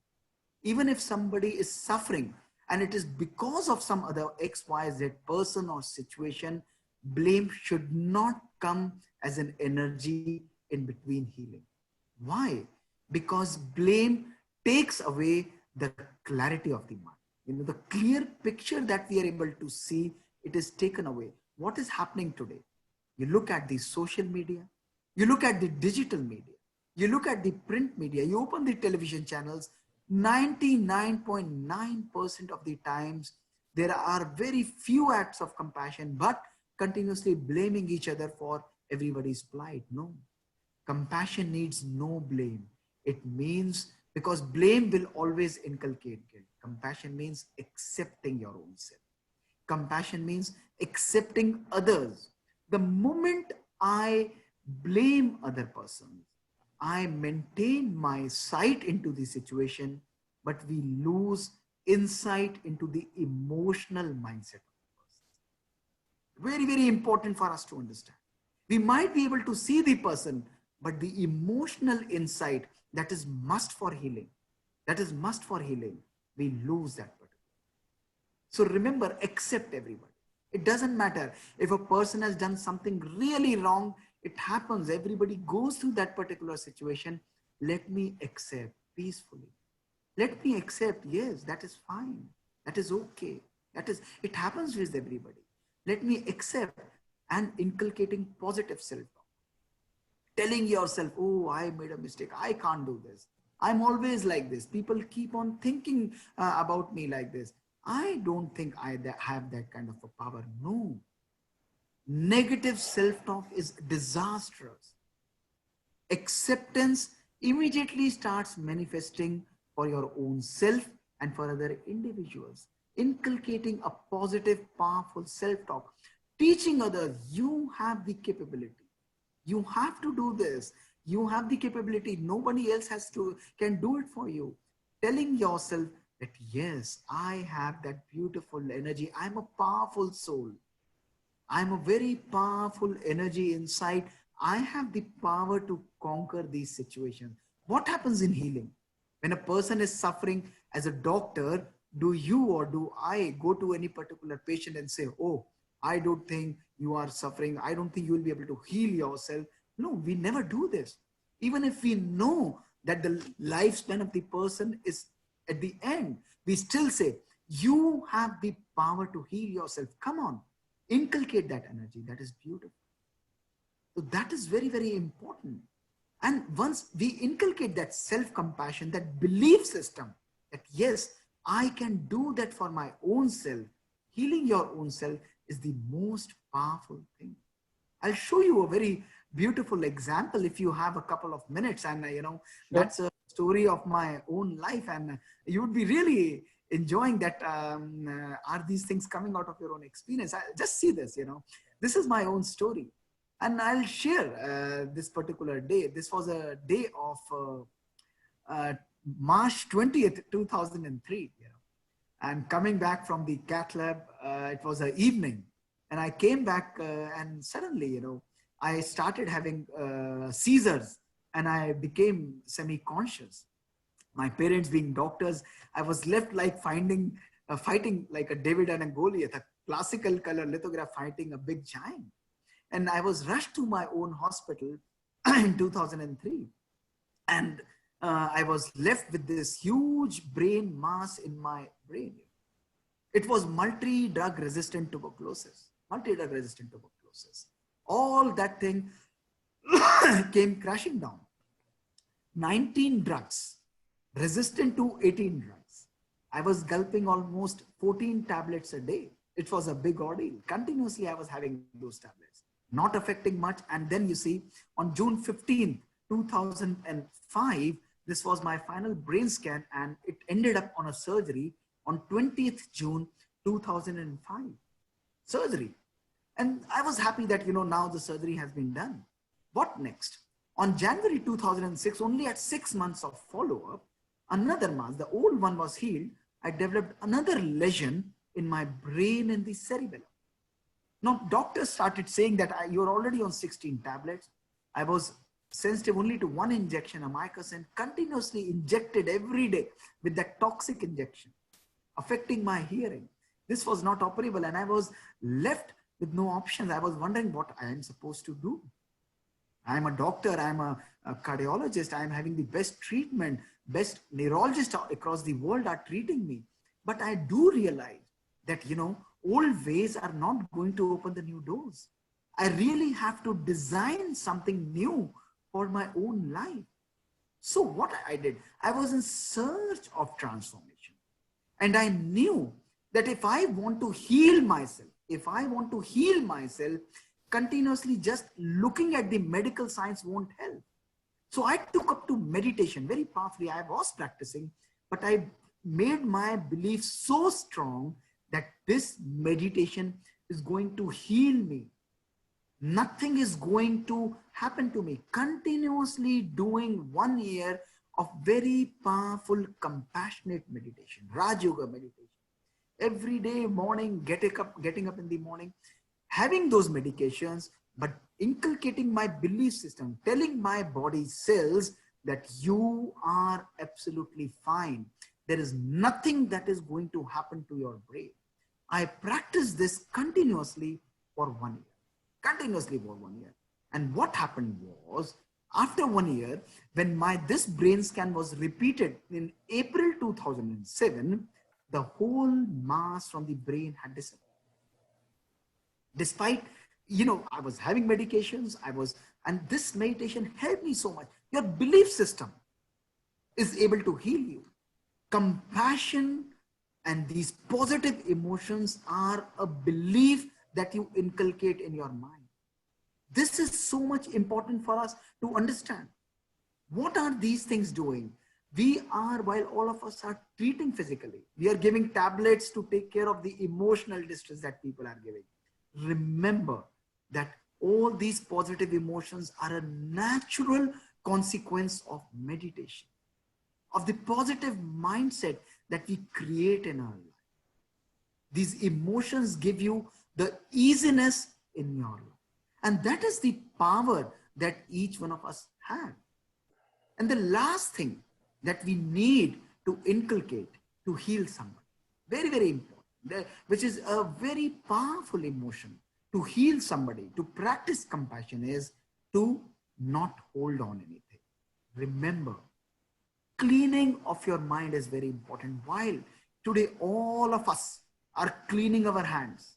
Speaker 2: Even if somebody is suffering and it is because of some other XYZ person or situation, blame should not come as an energy in between healing. Why? Because blame takes away the clarity of the mind. The clear picture that we are able to see, it is taken away. What is happening today? You look at the social media, you look at the digital media, you look at the print media, you open the television channels, 99.9% of the times, there are very few acts of compassion, but continuously blaming each other for everybody's plight. No, compassion needs no blame. It means, because blame will always inculcate guilt. Compassion means accepting your own self. Compassion means accepting others. The moment I blame other persons, I maintain my sight into the situation, but we lose insight into the emotional mindset of the person. Very, very important for us to understand. We might be able to see the person, but the emotional insight that is must for healing, we lose that particular. So remember, accept everybody. It doesn't matter if a person has done something really wrong. It happens. Everybody goes through that particular situation. Let me accept peacefully. Let me accept. Yes, that is fine. That is okay. That is, it happens with everybody. Let me accept and inculcating positive self-talk. Telling yourself, oh, I made a mistake. I can't do this. I'm always like this. People keep on thinking about me like this. I don't think I have that kind of a power. No. Negative self-talk is disastrous. Acceptance immediately starts manifesting for your own self and for other individuals. Inculcating a positive, powerful self-talk. Teaching others, you have the capability. You have to do this. You have the capability. Nobody else can do it for you. Telling yourself that, yes, I have that beautiful energy. I'm a powerful soul. I'm a very powerful energy inside. I have the power to conquer these situations. What happens in healing? When a person is suffering, as a doctor, do you or do I go to any particular patient and say, oh, I don't think you are suffering. I don't think you will be able to heal yourself. No, we never do this. Even if we know that the lifespan of the person is at the end, we still say, you have the power to heal yourself. Come on, inculcate that energy. That is beautiful. So that is very, very important. And once we inculcate that self-compassion, that belief system, that yes, I can do that for my own self, healing your own self is the most powerful thing. I'll show you a very beautiful example if you have a couple of minutes. And,
Speaker 1: Sure.
Speaker 2: that's a story of my own life. And you would be really enjoying that. Are these things coming out of your own experience? Just see this, this is my own story. And I'll share this particular day. This was a day of March 20th, 2003. And coming back from the cath lab, it was an evening. And I came back and suddenly, I started having seizures and I became semi-conscious. My parents being doctors, I was left like fighting like a David and a Goliath, a classical color lithograph fighting a big giant. And I was rushed to my own hospital in 2003. And I was left with this huge brain mass in my brain. It was multi-drug resistant tuberculosis, All that thing came crashing down. 19 drugs, resistant to 18 drugs. I was gulping almost 14 tablets a day. It was a big ordeal. Continuously, I was having those tablets, not affecting much. And then you see, on June 15th, 2005, this was my final brain scan, and it ended up on a surgery on 20th June 2005. Surgery. And I was happy that, now the surgery has been done. What next? On January 2006, only at 6 months of follow-up, another mass, the old one was healed. I developed another lesion in my brain and the cerebellum. Now, doctors started saying that you're already on 16 tablets. I was sensitive only to one injection, amicacin, continuously injected every day with that toxic injection, affecting my hearing. This was not operable, and I was left with no options. I was wondering what I am supposed to do. I'm a doctor, I'm a cardiologist, I'm having the best treatment, best neurologists across the world are treating me. But I do realize that, old ways are not going to open the new doors. I really have to design something new for my own life. So what I did, I was in search of transformation. And I knew that if I want to heal myself, continuously just looking at the medical science won't help. So I took up to meditation very powerfully. I was practicing, but I made my belief so strong that this meditation is going to heal me. Nothing is going to happen to me. Continuously doing 1 year of very powerful, compassionate meditation, Raj Yoga meditation. Every day morning, getting up in the morning, having those medications, but inculcating my belief system, telling my body cells that you are absolutely fine. There is nothing that is going to happen to your brain. I practiced this continuously for 1 year. And what happened was, after 1 year, when this brain scan was repeated in April 2007, The whole mass from the brain had disappeared. Despite, I was having medications, and this meditation helped me so much. Your belief system is able to heal you. Compassion and these positive emotions are a belief that you inculcate in your mind. This is so much important for us to understand. What are these things doing? We are, while all of us are treating physically, we are giving tablets to take care of the emotional distress that people are giving. Remember that all these positive emotions are a natural consequence of meditation, of the positive mindset that we create in our life. These emotions give you the easiness in your life. And that is the power that each one of us have. And the last thing that we need to inculcate to heal somebody, very, very important, which is a very powerful emotion to heal somebody, to practice compassion, is to not hold on anything. Remember, cleaning of your mind is very important. While today all of us are cleaning our hands,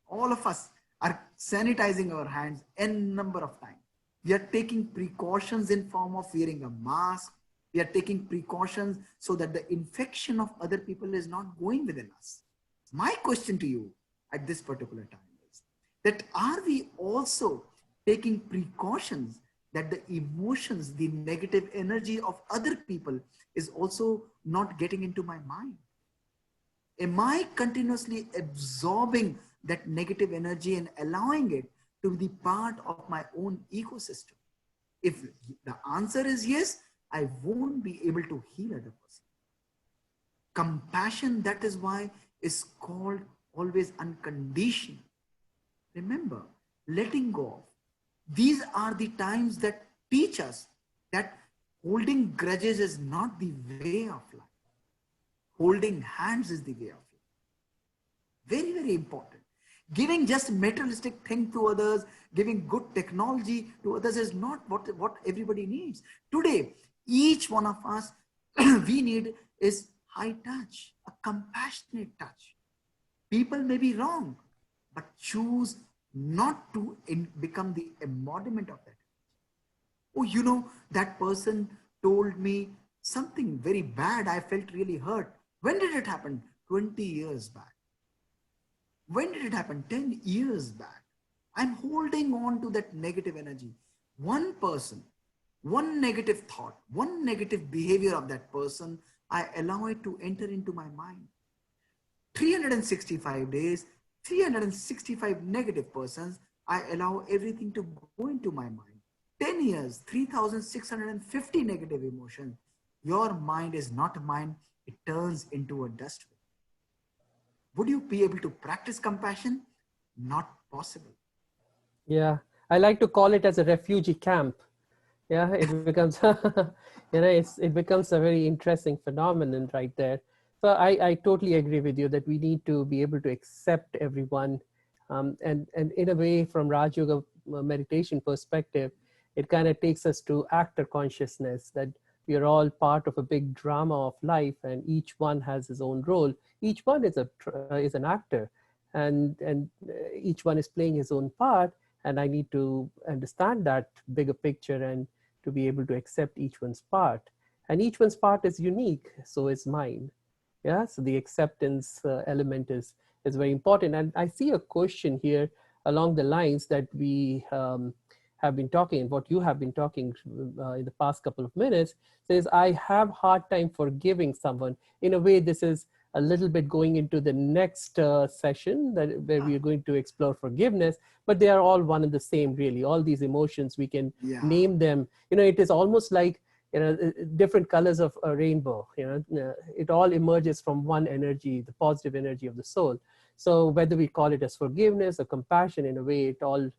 Speaker 2: all of us are sanitizing our hands n number of times. We are taking precautions in form of wearing a mask. We are taking precautions so that the infection of other people is not going within us. My question to you at this particular time is that, are we also taking precautions that the emotions, the negative energy of other people is also not getting into my mind? Am I continuously absorbing that negative energy and allowing it to be part of my own ecosystem? If the answer is yes, I won't be able to heal other person. Compassion, that is why, is called always unconditional. Remember, letting go of. These are the times that teach us that holding grudges is not the way of life. Holding hands is the way of life. Very, very important. Giving just materialistic thing to others, giving good technology to others is not what everybody needs. Today, each one of us, we need is high touch, a compassionate touch. People may be wrong, but choose not to become the embodiment of that. Oh, that person told me something very bad. I felt really hurt. When did it happen? 20 years back. When did it happen? 10 years back. I'm holding on to that negative energy. One person, one negative thought, one negative behavior of that person, I allow it to enter into my mind. 365 days, 365 negative persons, I allow everything to go into my mind. 10 years, 3,650 negative emotions. Your mind is not mine. It turns into a dustbin. Would you be able to practice compassion? Not possible.
Speaker 1: Yeah, I like to call it as a refugee camp. Yeah, it becomes, it becomes a very interesting phenomenon right there. So I totally agree with you that we need to be able to accept everyone. And in a way, from Raj Yoga meditation perspective, it kind of takes us to actor consciousness, that we are all part of a big drama of life, and each one has his own role. Each one is an actor, and each one is playing his own part. And I need to understand that bigger picture and to be able to accept each one's part. And each one's part is unique, so is mine. Yeah, so the acceptance element is very important. And I see a question here along the lines that we have been talking, what you have been talking in the past couple of minutes, says, I have hard time forgiving someone. In a way, this is a little bit going into the next session where we are going to explore forgiveness, but they are all one and the same, really. All these emotions, we can name them. It is almost like different colors of a rainbow. It all emerges from one energy, the positive energy of the soul. So whether we call it as forgiveness or compassion, in a way, it all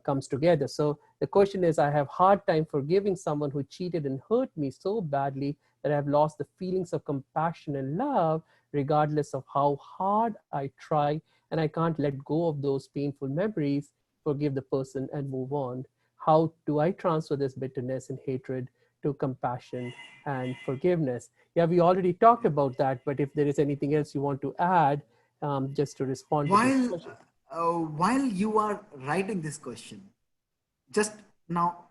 Speaker 1: comes together. So the question is, I have hard time forgiving someone who cheated and hurt me so badly that I have lost the feelings of compassion and love, regardless of how hard I try, and I can't let go of those painful memories, forgive the person and move on. How do I transfer this bitterness and hatred to compassion and forgiveness. Yeah, we already talked about that, but if there is anything else you want to add, just to respond to this
Speaker 2: While
Speaker 1: question.
Speaker 2: while you are writing this question, just now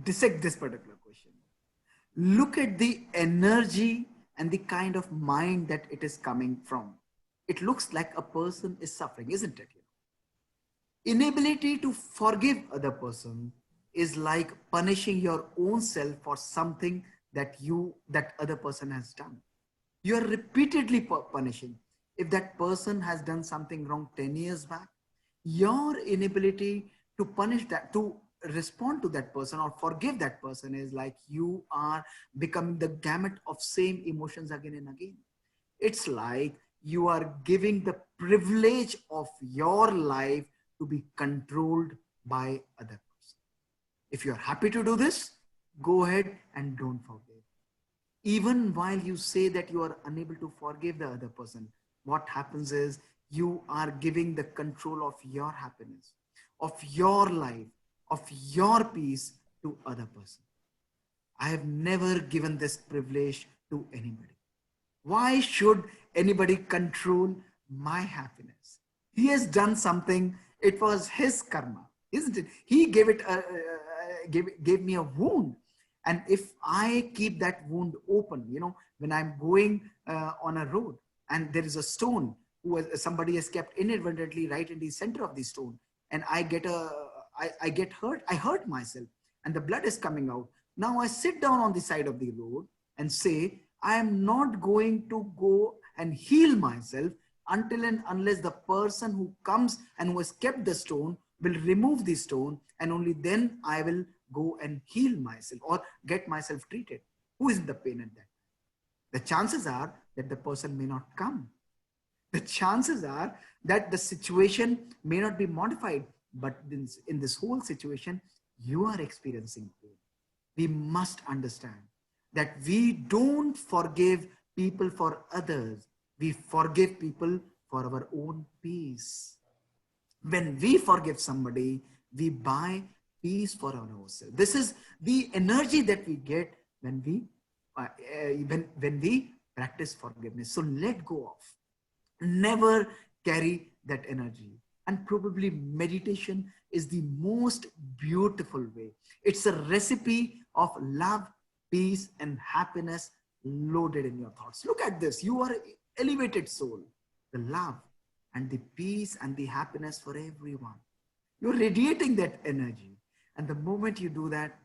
Speaker 2: dissect this particular question. Look at the energy and the kind of mind that it is coming from. It looks like a person is suffering, isn't it? Inability to forgive other person is like punishing your own self for something that other person has done. You are repeatedly punishing. If that person has done something wrong 10 years back, your inability to punish that, to respond to that person or forgive that person, is like you are becoming the gamut of same emotions again and again. It's like you are giving the privilege of your life to be controlled by other person. If you're happy to do this, go ahead and don't forgive. Even while you say that you are unable to forgive the other person, what happens is you are giving the control of your happiness, of your life, of your peace to other person. I have never given this privilege to anybody. Why should anybody control my happiness? He has done something. It was his karma, isn't it? He gave me a wound. And if I keep that wound open, when I'm going on a road and there is a stone, somebody has kept inadvertently right in the center of the stone, and I get hurt, I hurt myself, and the blood is coming out. Now I sit down on the side of the road and say, I am not going to go and heal myself until and unless the person who comes and who has kept the stone will remove the stone, and only then I will go and heal myself or get myself treated. Who is in the pain at that? The chances are that the person may not come. The chances are that the situation may not be modified, but in this whole situation, you are experiencing pain. We must understand that we don't forgive people for others. We forgive people for our own peace. When we forgive somebody, we buy peace for ourselves. This is the energy that we get when we practice forgiveness. So let go of. Never carry that energy. And probably meditation is the most beautiful way. It's a recipe of love, peace, and happiness loaded in your thoughts. Look at this. You are an elevated soul. The love and the peace and the happiness for everyone. You're radiating that energy. And the moment you do that,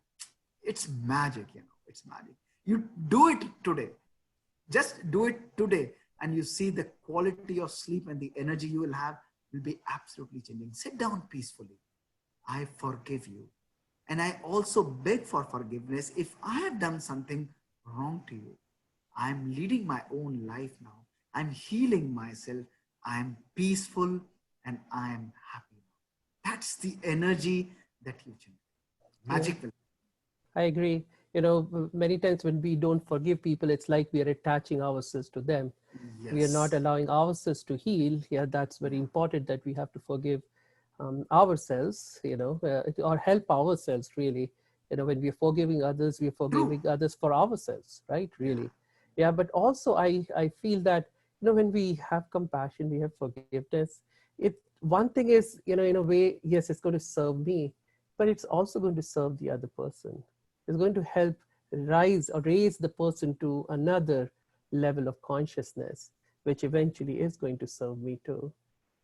Speaker 2: it's magic, it's magic. You do it today. Just do it today. And you see the quality of sleep and the energy you will have will be absolutely changing. Sit down peacefully. I forgive you. And I also beg for forgiveness if I have done something wrong to you. I'm leading my own life now. I'm healing myself. I'm peaceful and I am happy. That's the energy that you generate.
Speaker 1: Yeah,
Speaker 2: Magic will.
Speaker 1: I agree. Many times when we don't forgive people, it's like we are attaching ourselves to them. We are not
Speaker 2: Yes.
Speaker 1: allowing ourselves to heal. Yeah, that's very important that we have to forgive ourselves, or help ourselves really. When we are forgiving others, we are
Speaker 2: True.
Speaker 1: forgiving others for ourselves, right?
Speaker 2: Yeah.
Speaker 1: Really. Yeah, but also I feel that, when we have compassion, we have forgiveness. One thing is, in a way, yes, it's going to serve me, but it's also going to serve the other person. It's going to help rise or raise the person to another level of consciousness, which eventually is going to serve me too.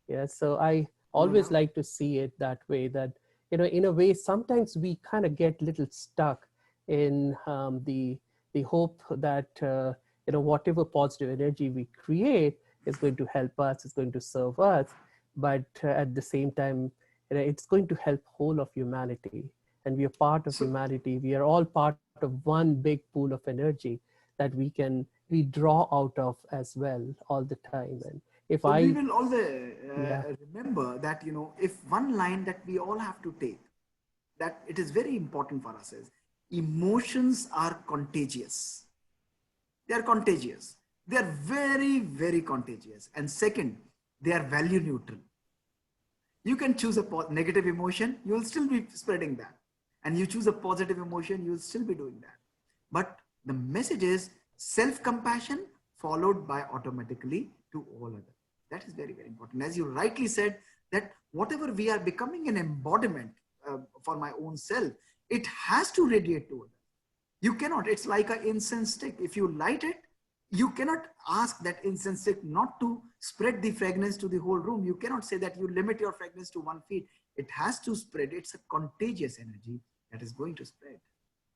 Speaker 1: Yeah, so I
Speaker 2: No
Speaker 1: always
Speaker 2: doubt.
Speaker 1: like to see it that way, that, in a way, sometimes we kind of get little stuck in the hope that, whatever positive energy we create is going to help us, is going to serve us. But at the same time, it's going to help whole of humanity. And we are part of
Speaker 2: So,
Speaker 1: humanity. We are all part of one big pool of energy that we draw out of as well all the time. And if
Speaker 2: so we
Speaker 1: I
Speaker 2: will always
Speaker 1: yeah.
Speaker 2: remember that, if one line that we all have to take, that it is very important for us is emotions are contagious. They are contagious. They are very, very contagious. And second, they are value neutral. You can choose a negative emotion, you will still be spreading that. And you choose a positive emotion, you will still be doing that. But the message is self-compassion followed by automatically to all others. That is very, very important. As you rightly said, that whatever we are becoming an embodiment for my own self, it has to radiate to others. You cannot, it's like an incense stick. If you light it, you cannot ask that incense stick not to spread the fragrance to the whole room. You cannot say that you limit your fragrance to 1 feet. It has to spread. It's a contagious energy that is going to spread.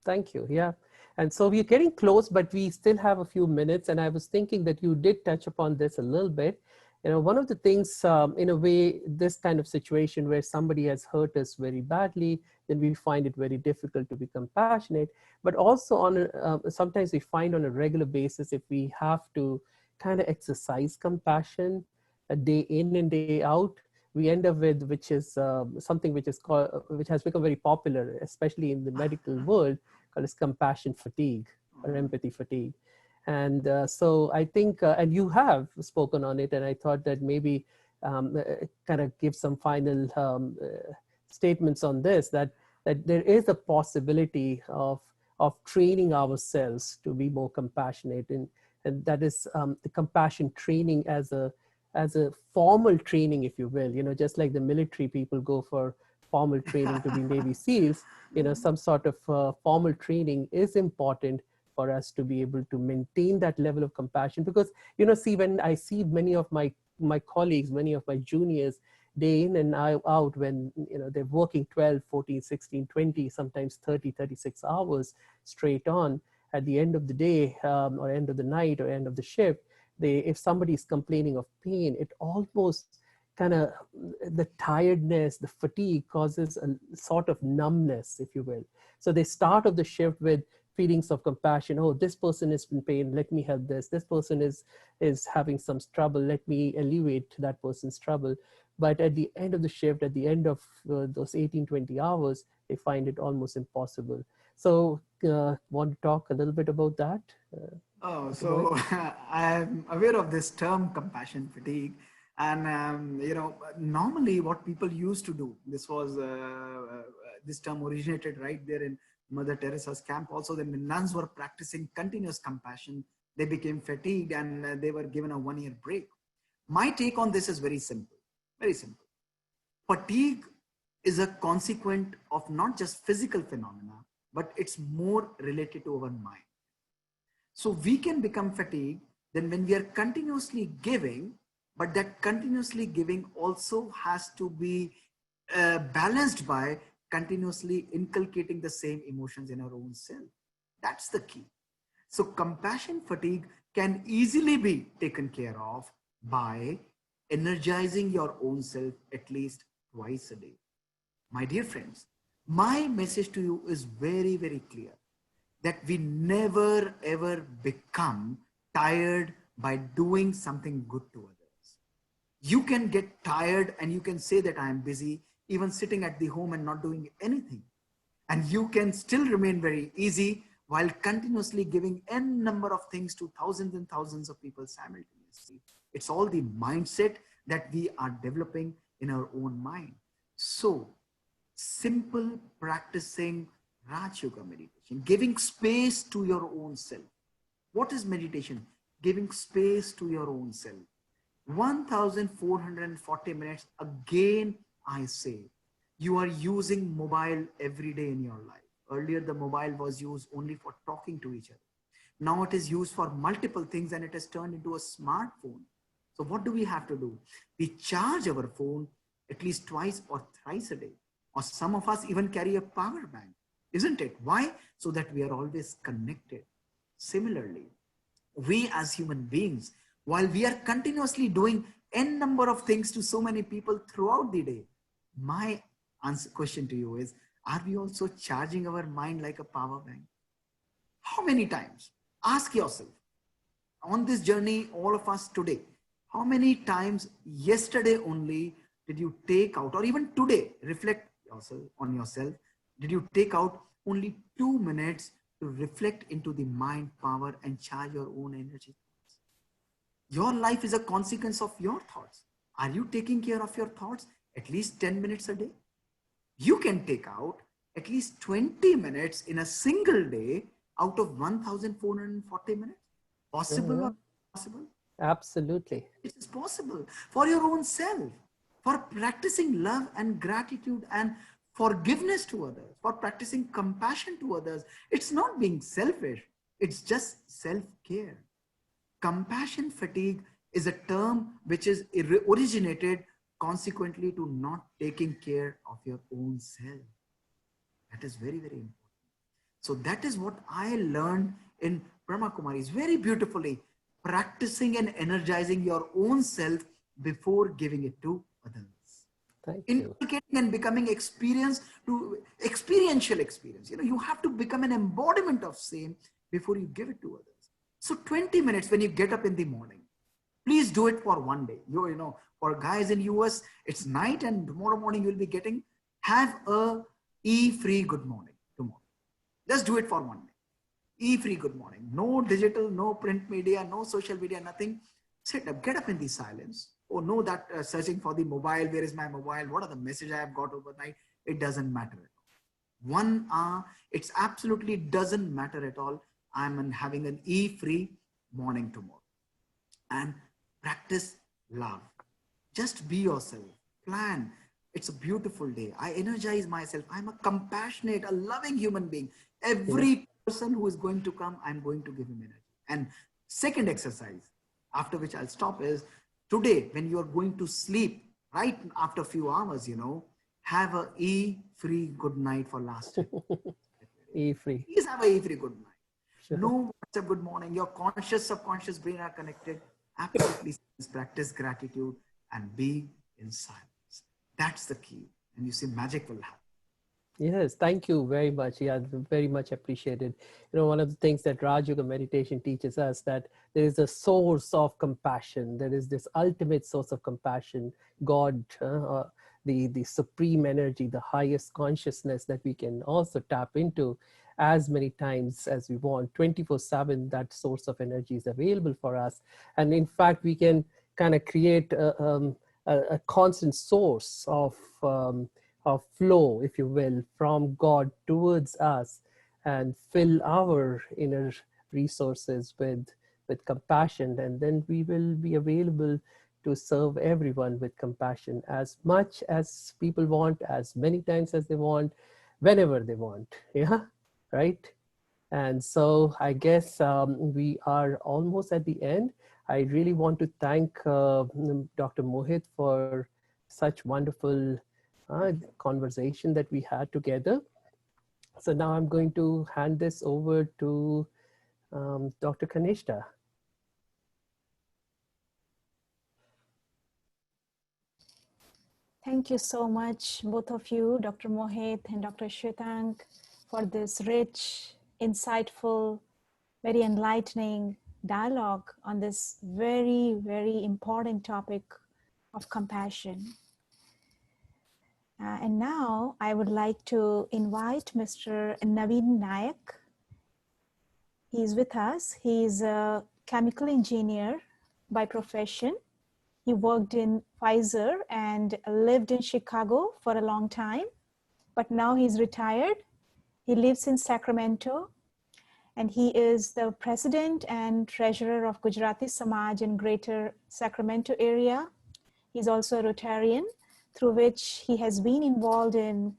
Speaker 1: Thank you. Yeah. And so we're getting close, but we still have a few minutes. And I was thinking that you did touch upon this a little bit. You know, one of the things, in a way, this kind of situation where somebody has hurt us very badly, then we find it very difficult to be compassionate. But also sometimes we find on a regular basis, if we have to kind of exercise compassion a day in and day out, we end up with, which is something which is called, which has become very popular, especially in the medical world, called as compassion fatigue or empathy fatigue. And so I think, and you have spoken on it, and I thought that maybe kind of give some final statements on this, that there is a possibility of training ourselves to be more compassionate, and that is the compassion training as a formal training, if you will, you know, just like the military people go for formal training to be Navy SEALs, you know, some sort of formal training is important for us to be able to maintain that level of compassion. Because, you know, see, when I see many of my colleagues, many of my juniors, day in and out, when, you know, they're working 12, 14, 16, 20, sometimes 30, 36 hours straight on, at the end of the day, or end of the night or end of the shift, if somebody is complaining of pain, it almost kind of, the tiredness, the fatigue causes a sort of numbness, if you will. So they start off the shift with feelings of compassion. Oh, this person is in pain, let me help this person is having some trouble, let me alleviate that person's trouble. But at the end of the shift, at the end of those 18, 20 hours, they find it almost impossible. So want to talk a little bit about that?
Speaker 2: Oh,
Speaker 1: Dr. Mohit?
Speaker 2: so I'm aware of this term compassion fatigue. And, normally what people used to do, this term originated right there in Mother Teresa's camp. Also, the nuns were practicing continuous compassion. They became fatigued and they were given a 1 year break. My take on this is very simple, very simple. Fatigue is a consequent of not just physical phenomena, but it's more related to our mind. So we can become fatigued then when we are continuously giving, but that continuously giving also has to be balanced by continuously inculcating the same emotions in our own self. That's the key. So compassion fatigue can easily be taken care of by energizing your own self at least twice a day. My dear friends, my message to you is very, very clear, that we never ever become tired by doing something good to others. You can get tired and you can say that I am busy, even sitting at the home and not doing anything. And you can still remain very easy while continuously giving n number of things to thousands and thousands of people simultaneously. It's all the mindset that we are developing in our own mind. So simple practicing Raj Yoga meditation, giving space to your own self. What is meditation? Giving space to your own self. 1440 minutes, again I say, you are using mobile every day in your life. Earlier the mobile was used only for talking to each other. Now it is used for multiple things and it has turned into a smartphone. So what do we have to do? We charge our phone at least twice or thrice a day. Or some of us even carry a power bank, isn't it? Why? So that we are always connected. Similarly, we as human beings, while we are continuously doing n number of things to so many people throughout the day, my question to you is, are we also charging our mind like a power bank? How many times? Ask yourself, on this journey, all of us today, how many times yesterday only did you take out, or even today, reflect on yourself, did you take out only 2 minutes to reflect into the mind power and charge your own energy? Your life is a consequence of your thoughts. Are you taking care of your thoughts at least 10 minutes a day? You can take out at least 20 minutes in a single day out of 1440 minutes? Possible or
Speaker 1: Uh-huh.
Speaker 2: possible?
Speaker 1: Absolutely.
Speaker 2: It is possible for your own self, for practicing love and gratitude and forgiveness to others, for practicing compassion to others. It's not being selfish, it's just self care. Compassion fatigue is a term which is originated consequently to not taking care of your own self. That is very, very important. So that is what I learned in Brahma Kumaris very beautifully, practicing and energizing your own self before giving it to others.
Speaker 1: Thank you.
Speaker 2: Inculcating and becoming experience to experiential experience. You have to become an embodiment of same before you give it to others. So 20 minutes when you get up in the morning, please do it for one day. For guys in US, it's night and tomorrow morning you'll be getting, have a e-free good morning tomorrow. Just do it for one day. E-free good morning. No digital, no print media, no social media, nothing. Sit up, get up in the silence. Or know that searching for the mobile, where is my mobile? What are the message I have got overnight? It doesn't matter at all. 1 hour, it's absolutely doesn't matter at all. I'm having an e-free morning tomorrow. And practice love. Just be yourself. Plan. It's a beautiful day. I energize myself. I'm a compassionate, a loving human being.
Speaker 1: Yeah.
Speaker 2: Every person who is going to come, I'm going to give him energy. And second exercise, after which I'll stop, is today when you're going to sleep, right after a few hours, have a E-free good night for last 10.
Speaker 1: E-free.
Speaker 2: Please have a E-free good night.
Speaker 1: Sure.
Speaker 2: No WhatsApp good morning. Your conscious, subconscious brain are connected. Absolutely practice gratitude and be in silence. That's the key. And you see, magic will happen.
Speaker 1: Yes, thank you very much. Yeah, very much appreciated. One of the things that Raj Yoga meditation teaches us, that there is a source of compassion. There is this ultimate source of compassion, God, the supreme energy, the highest consciousness that we can also tap into as many times as we want. 24/7, that source of energy is available for us. And in fact, we can kind of create a constant source of flow, if you will, from God towards us, and fill our inner resources with compassion. And then we will be available to serve everyone with compassion, as much as people want, as many times as they want, whenever they want. Yeah, right? And so I guess we are almost at the end. I really want to thank Dr. Mohit for such wonderful conversation that we had together. So now I'm going to hand this over to Dr. Kanishta.
Speaker 3: Thank you so much, both of you, Dr. Mohit and Dr. Shvetank, for this rich, insightful, very enlightening dialogue on this very, very important topic of compassion. And now I would like to invite Mr. Naveen Nayak. He's with us. He's a chemical engineer by profession. He worked in Pfizer and lived in Chicago for a long time, but now he's retired. He lives in Sacramento, and he is the president and treasurer of Gujarati Samaj in Greater Sacramento area. He's also a Rotarian, through which he has been involved in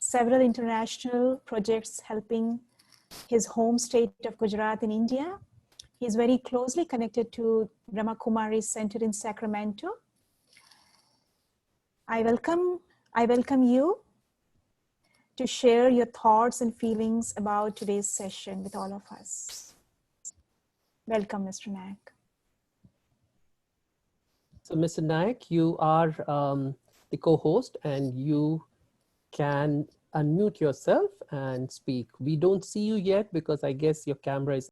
Speaker 3: several international projects helping his home state of Gujarat in India. He's very closely connected to Brahma Kumaris Center in Sacramento. I welcome you to share your thoughts and feelings about today's session with all of us. Welcome, Mr. Nayak.
Speaker 1: So, Mr. Nayak, you are the co-host, and you can unmute yourself and speak. We don't see you yet because I guess your camera is